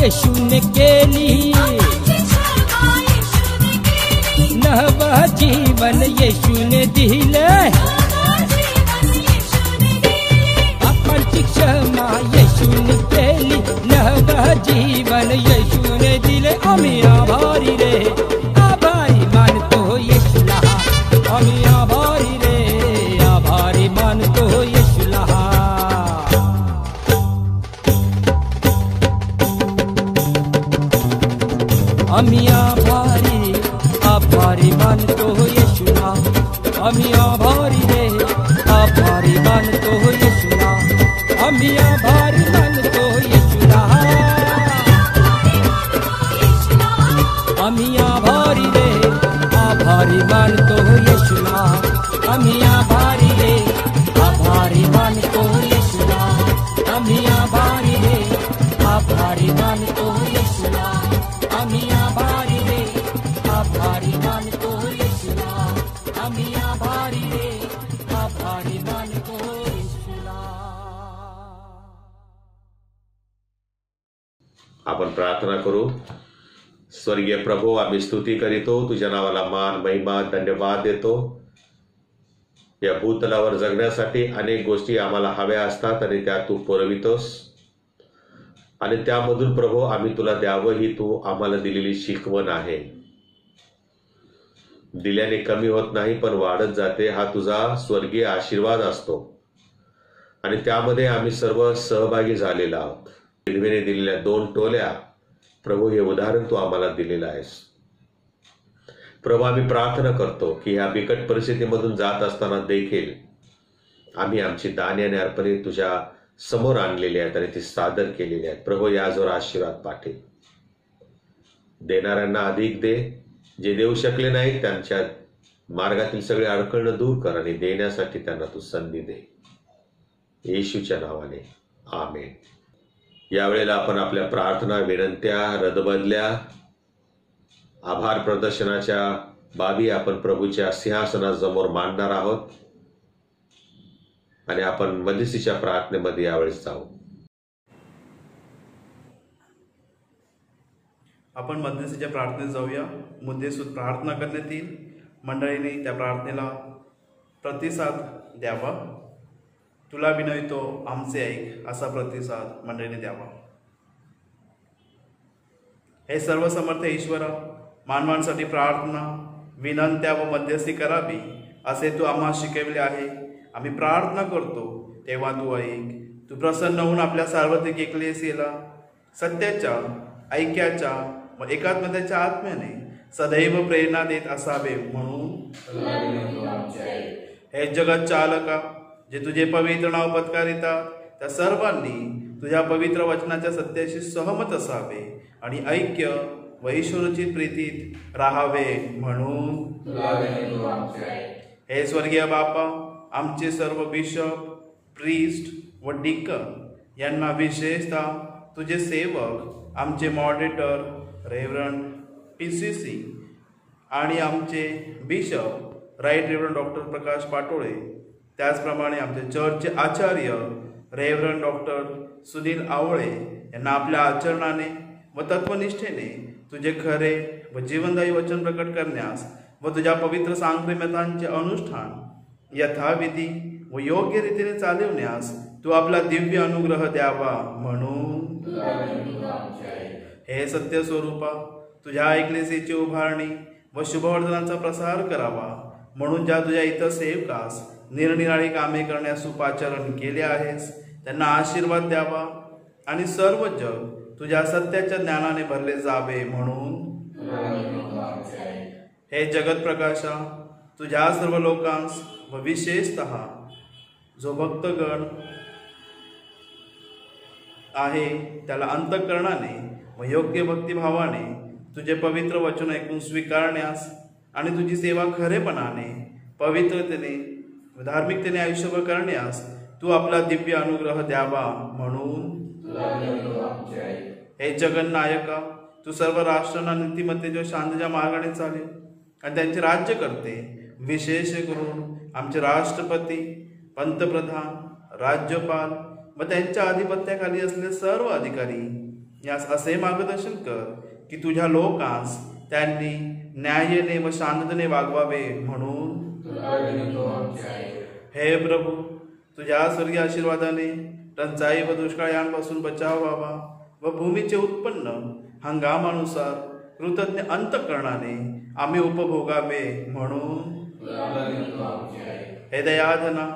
येशूने केली, नव जीवन येशूने दिले, पापांची क्षमा येशूने केली, नव जीवन येशूने दिले. आम्ही आभारी रे, आभारी मानतो येशूला, आम्ही आभारी रे, आभारी मानतो येशूला. आम्ही आभारी, आभारी मानतो येशूला, आम्ही आभारी रे, आभारी मानतो येशूला, आम्ही आभारी मानतो येशूला. आम्ही आभारी रे, आभारी मानतो येशूला, आम्ही आभारी रे, आभारी मानतो येशूला, आम्ही आभारी रे, आभारी मानतो येशूला, आम्ही आभारी रे, आभारी मानतो येशूला, आम्ही आभारी रे, आभारी मानतो येशूला. आपण प्रार्थना करू. स्वर्गीय प्रभू, आम्ही स्तुती करीतो, तुझ्या नावाला मान महिमा धन्यवाद देतो. या भूतलावर जगण्यासाठी अनेक गोष्टी आम्हाला हव्या असतात आणि त्या तू पुरवितोस आणि त्यामधून प्रभू आम्ही तुला द्यावं ही तू आम्हाला दिलेली शिकवण आहे. दिल्याने कमी होत नाही पण वाढत जाते, हा तुझा स्वर्गीय आशीर्वाद असतो आणि त्यामध्ये आम्ही सर्व सहभागी झालेलो आहोत. हिरवेने दिलेल्या 2 टोल्या प्रभू, हे उदाहरण तू आम्हाला दिलेलं आहेस. प्रभू, आम्ही प्रार्थना करतो की ह्या बिकट परिस्थितीमधून जात असताना देखील आम्ही आमची दाने आणि अर्पणे तुझ्या समोर आणलेली आहेत आणि ती सादर केलेली आहेत. प्रभू, याजवर आशीर्वाद पाठव. देणाऱ्यांना अधिक दे, जे देऊ शकले नाहीत त्यांच्या मार्गातील सगळे अडखळणं दूर कर आणि देण्यासाठी त्यांना तू संधी दे. येशूच्या नावाने आमेन. यावेळेला आपण आपल्या प्रार्थना, विनंत्या, रदबदल्या, आभार प्रदर्शनाच्या बाबी आपण प्रभूच्या सिंहासनासमोर मांडणार आहोत आणि आपण मध्यस्थीच्या प्रार्थनेमध्ये यावेळेस जाऊ. आपण मध्यस्थीच्या प्रार्थनेत जाऊया. मुद्देसूद प्रार्थना करण्यात येईल. मंडळीने त्या प्रार्थनेला प्रतिसाद द्यावा. तुला विनवितो आमचे ऐक असा प्रतिसाद मंडळीने द्यावा. हे सर्वसमर्थ ईश्वरा, मानवांसाठी प्रार्थना, विनंत्या व मध्यस्थी करावी असे तू आम्हा शिकवले आहे. आम्ही प्रार्थना करतो तेव्हा तू ऐक. तू प्रसन्न होऊन आपल्या सार्वत्रिक एकलेसीला सत्याच्या, ऐक्याच्या व एकात्मतेच्या आत्म्याने सदैव प्रेरणा देत असावे म्हणून हे जगत चालका, जे तुझे पवित्र नाव पत्कारितात त्या सर्वांनी तुझ्या पवित्र वचनाच्या सत्याशी सहमत असावे आणि ऐक्य व ईश्वरचित प्रीतीत राहावे म्हणून हे स्वर्गीय बापा, आमचे सर्व बिशप, प्रीस्ट व डिकन यांना विशेषतः तुझे सेवक, आमचे मॉडरेटर रेव्हरंड PCC आणि आमचे बिशप राईट रेव्हरंड डॉक्टर प्रकाश पाटोळे, त्याचप्रमाणे आमचे चर्चचे आचार्य रेव्हरंड डॉक्टर सुनील आवळे यांना आपल्या आचरणाने व तत्वनिष्ठेने तुझे खरे व जीवनदायी वचन प्रकट करण्यास व तुझ्या पवित्र सांख्यमतांचे अनुष्ठान यथाविधी व योग्य रीतीने चालवण्यास तू आपला दिव्य अनुग्रह द्यावा म्हणून हे सत्य स्वरूपा, तुझ्या ऐकलेसीची उभारणी व शुभवर्धनाचा प्रसार करावा म्हणून ज्या तुझ्या इतर सेवकास निरनिराळी कामे करण्यास तू पाचारण केले आहेस त्यांना आशीर्वाद द्यावा आणि सर्व जग तुझ्या सत्याच्या ज्ञानाने भरले जावे म्हणून हे जगत प्रकाशा, तुझ्या सर्व लोकांस व विशेषतः जो भक्तगण आहे त्याला अंतःकरणाने व योग्य भक्तिभावाने तुझे पवित्र वचन ऐकून स्वीकारण्यास आणि तुझी सेवा खरेपणाने, पवित्रतेने व धार्मिकतेने आयुष्यभर करण्यास तू आपला दिव्य अनुग्रह द्यावा म्हणून हे जगन्नायका, तू सर्व राष्ट्रांना नीतिमत्तेच्या शांतीच्या मार्गाने चालेल आणि त्यांचे राज्य करते. विशेष करून आमचे राष्ट्रपती, पंतप्रधान, राज्यपाल व त्यांच्या अधिपत्याखाली असलेले सर्व अधिकारी यास असे मार्गदर्शन कर की तुझ्या लोकांस त्यांनी न्यायाने व शांततेने वागवावे म्हणून हे प्रभू तुझ्या स्वर्गीय आशीर्वादाने टंचाई व दुष्काळ यांपासून बचाव व्हावा व भूमीचे उत्पन्न हंगामानुसार कृतज्ञ अंतःकरणाने आम्ही उपभोगावे म्हणून हे दयाधना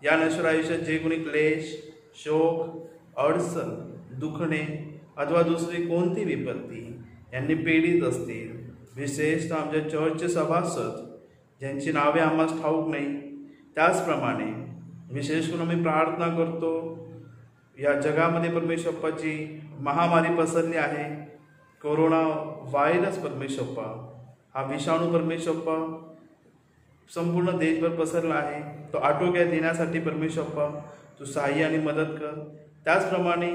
या नश्वर आयुष्यात जे कोणी क्लेश, शोक, अडचण, दुखणे अथवा दुसरी कोणती विपत्ती यांनी पीडित असतील, विशेषतः आमच्या चर्चचे सभासद ज्यांची नावे आम्हाला ठाऊक नाही, त्याचप्रमाणे विशेष करून आम्ही प्रार्थना करतो या जगामध्ये परमेश्वराची महामारी पसरली आहे, कोरोना व्हायरस परमेश्वर हा विषाणू परमेश्वर संपूर्ण देशभर पसरला आहे, तो आटोक्यात येण्यासाठी परमेश्वर तू सहाय्य आणि मदत कर. त्याचप्रमाणे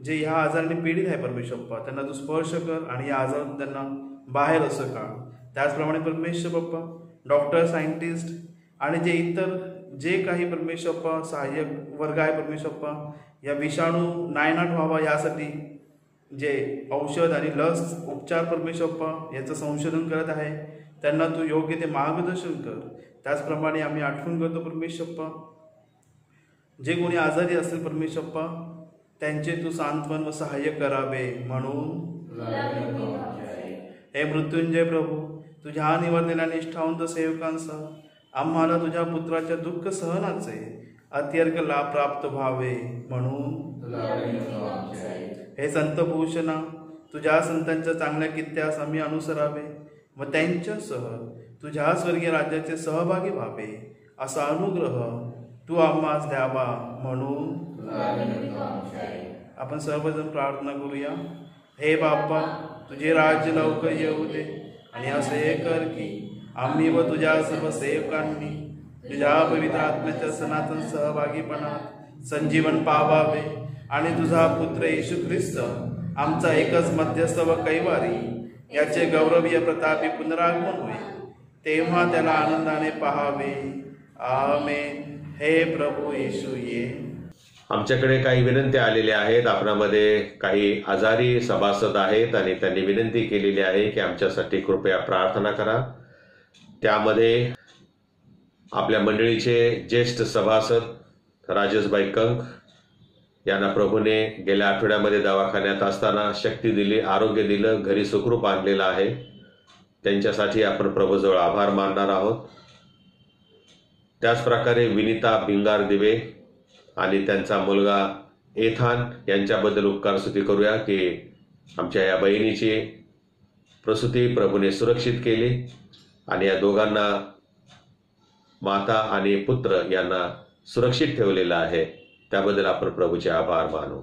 जे ह्या आजाराने पीडित आहे परमेश्वर त्यांना तू स्पर्श कर आणि या आजारातून त्यांना बाहेर असं काढ. त्याचप्रमाणे परमेश्वर बाप्पा डॉक्टर, सायंटिस्ट आणि जे इतर जे काही परमेश्वर सहाय्यक वर्ग आहे परमेश्वर या विषाणू नायनाट व्हावा यासाठी जे औषध आणि लस उपचार परमेश्वर याचं संशोधन करत आहे त्यांना तू योग्य ते मार्गदर्शन कर. त्याचप्रमाणे आम्ही आठवण करतो परमेश्वर जे कोणी आजारी असतील परमेश्वर त्यांचे तू सांत्वन व सहाय्य करावे म्हणून हे मृत्युंजय प्रभू तुझ्या निवडलेल्या निष्ठावंत सेवकांसह आम्हाला तुझ्या पुत्राच्या दुःख सहनाचे अत्यर्क लाभ प्राप्त व्हावे म्हणून हे संतभूषणा तुझ्या संतांच्या चांगल्या कित्यास आम्ही अनुसरावे व त्यांच्यासह तुझ्या स्वर्गीय राज्याचे सहभागी व्हावे असा अनुग्रह तू आम्हास द्यावा म्हणून आपण सर्वजण प्रार्थना करूया. हे बाप्पा तुझे राज्य लवकर येऊ दे आणि असे कर की आम्ही व तुझ्या सर्व सेवकांनी तुझ्या पवित्र आत्म्याच्या सनातन सहभागीपणात संजीवन पावावे आणि तुझा पुत्र येशू ख्रिस्त आमचा एकच मध्यस्थ व कैवारी याचे गौरवीय प्रतापी पुनरागमन होईल तेव्हा त्याला आनंदाने पाहावे. आमेन. हे प्रभू येशू ये. आमच्याकडे काही विनंत्या आलेल्या आहेत. आपणामध्ये काही आजारी सभासद आहेत आणि त्यांनी विनंती केलेली आहे की आमच्यासाठी कृपया प्रार्थना करा. त्यामध्ये आपल्या मंडळीचे ज्येष्ठ सभासद राजेशबाई कंक यांना प्रभूने गेल्या आठवड्यामध्ये दवाखान्यात असताना शक्ती दिली, आरोग्य दिलं, घरी सुखरूप आणलेलं आहे. त्यांच्यासाठी आपण प्रभूजवळ आभार मानणार आहोत. त्याचप्रकारे विनिता भिंगार दिवे आणि त्यांचा मुलगा एथान यांच्याबद्दल उपकारस्तुती करूया की आमच्या या बहिणीची प्रसूती प्रभूने सुरक्षित केली आणि या दोघांना माता आणि पुत्र यांना सुरक्षित ठेवलेलं आहे. त्याबद्दल आपण प्रभूचे आभार मानू.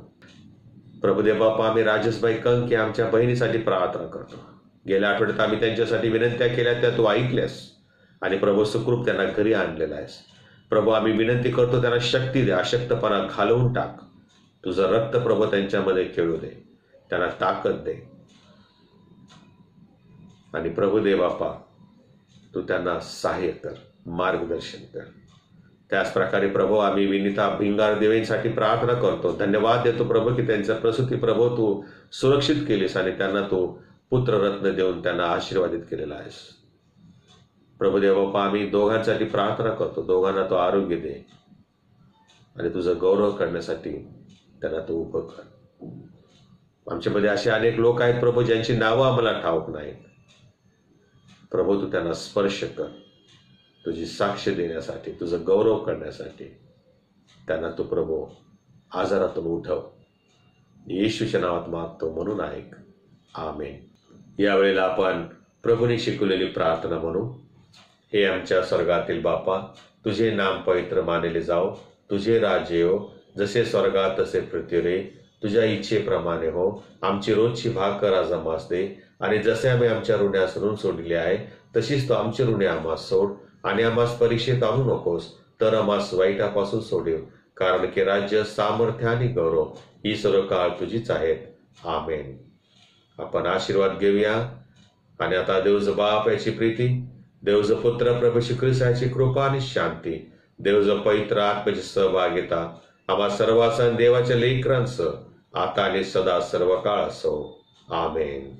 प्रभुदेव बाप्पा आम्ही राजेशबाई कंक या आमच्या बहिणीसाठी प्रार्थना करतो. गेल्या आठवड्यात आम्ही त्यांच्यासाठी विनंत्या केल्या, त्या तू ऐकल्यास आणि प्रभू सुखरूप त्यांना घरी आणलेला आहेस. प्रभू आम्ही विनंती करतो त्यांना शक्ती दे, अशक्तपणा घालवून टाक. तुझं रक्त प्रभू त्यांच्यामध्ये खेळू दे, त्यांना ताकद दे आणि प्रभुदेव बाप्पा तू त्यांना सहाय्य कर, मार्गदर्शन कर. त्याच प्रकारे प्रभू आम्ही विनिता भिंगार देवेंसाठी प्रार्थना करतो. धन्यवाद देतो प्रभू की त्यांच्या प्रसूती प्रभू तू सुरक्षित केलीस आणि त्यांना तू पुत्ररत्न देऊन त्यांना आशीर्वादित केलेला आहेस. प्रभुदेव बाप्पा आम्ही दोघांसाठी प्रार्थना करतो. दोघांना तो आरोग्य दे आणि तुझं गौरव करण्यासाठी त्यांना तू उभं कर. आमच्यामध्ये असे अनेक लोक आहेत प्रभू ज्यांची नावं आम्हाला ठाऊक नाहीत. प्रभू तू त्यांना स्पर्श कर, तुझी साक्ष देण्यासाठी, तुझं गौरव करण्यासाठी त्यांना तू प्रभू आजारातून उठव. येशूच्या नावात मागतो म्हणून ऐक. आमेन. यावेळेला आपण प्रभूने शिकवलेली प्रार्थना म्हणू. हे आमच्या स्वर्गातील बापा, तुझे नाम पवित्र मानले जाओ, तुझे राज्य येवो, जसे स्वर्गात तसे पृथ्वीवर. तुझ्या इच्छेप्रमाणे हो. आमची रोजची भाकर आज आम्हास दे आणि जसे आम्ही आमच्या ऋण्यास ऋण सोडले आहे तशीच तो आमचे ऋणे आम्हास सोड आणि आम्हास परीक्षेत आणू नकोस तर आम्हास वाईटापासून सोडव, कारण की राज्य, सामर्थ्य आणि गौरव ही सर्व काळ तुझीच आहेत. आमेन. आपण आशीर्वाद घेऊया. आणि आता देवज बाप याची प्रीती, देवज पुत्र प्रभू श्री ख्रिस्त याची कृपा आणि शांती, देवज पवित्र आत्म्याची सहभागिता आम्हा सर्वांसह देवाच्या लेकरांसह आता आणि सदा सर्व काळ असो. आमेन.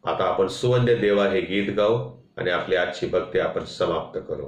आता आपण सुवंद्य देवा हे गीत गाऊ आणि आपली आजची भक्ती आपण समाप्त करू.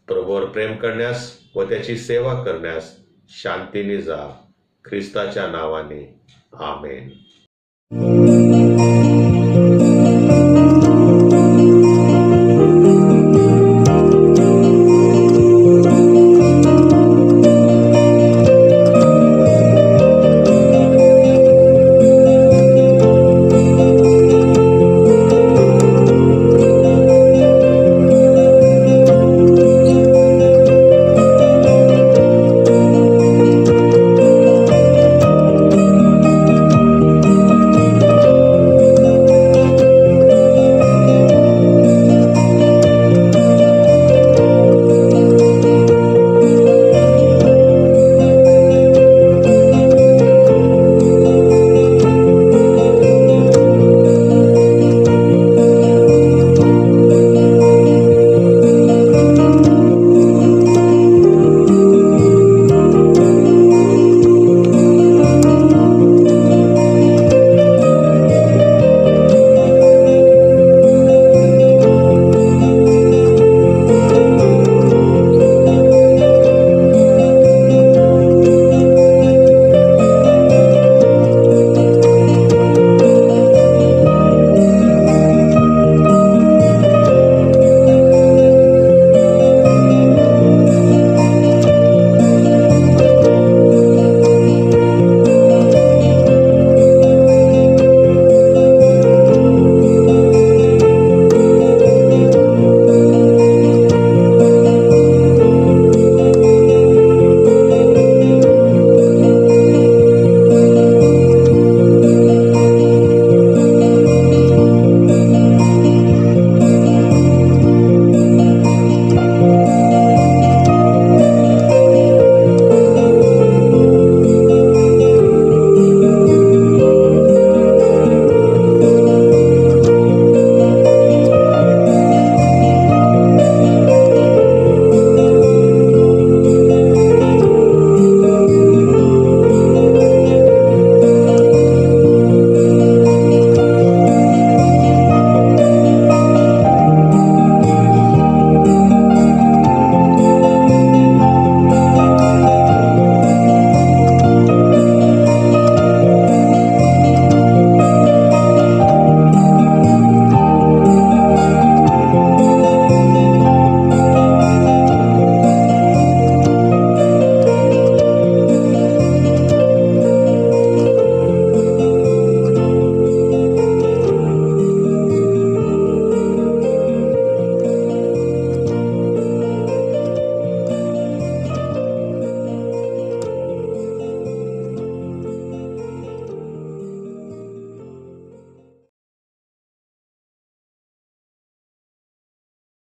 प्रभूवर प्रेम करण्यास व त्याची सेवा करण्यास शांतीने जा. ख्रिस्ताच्या नावाने. आमेन.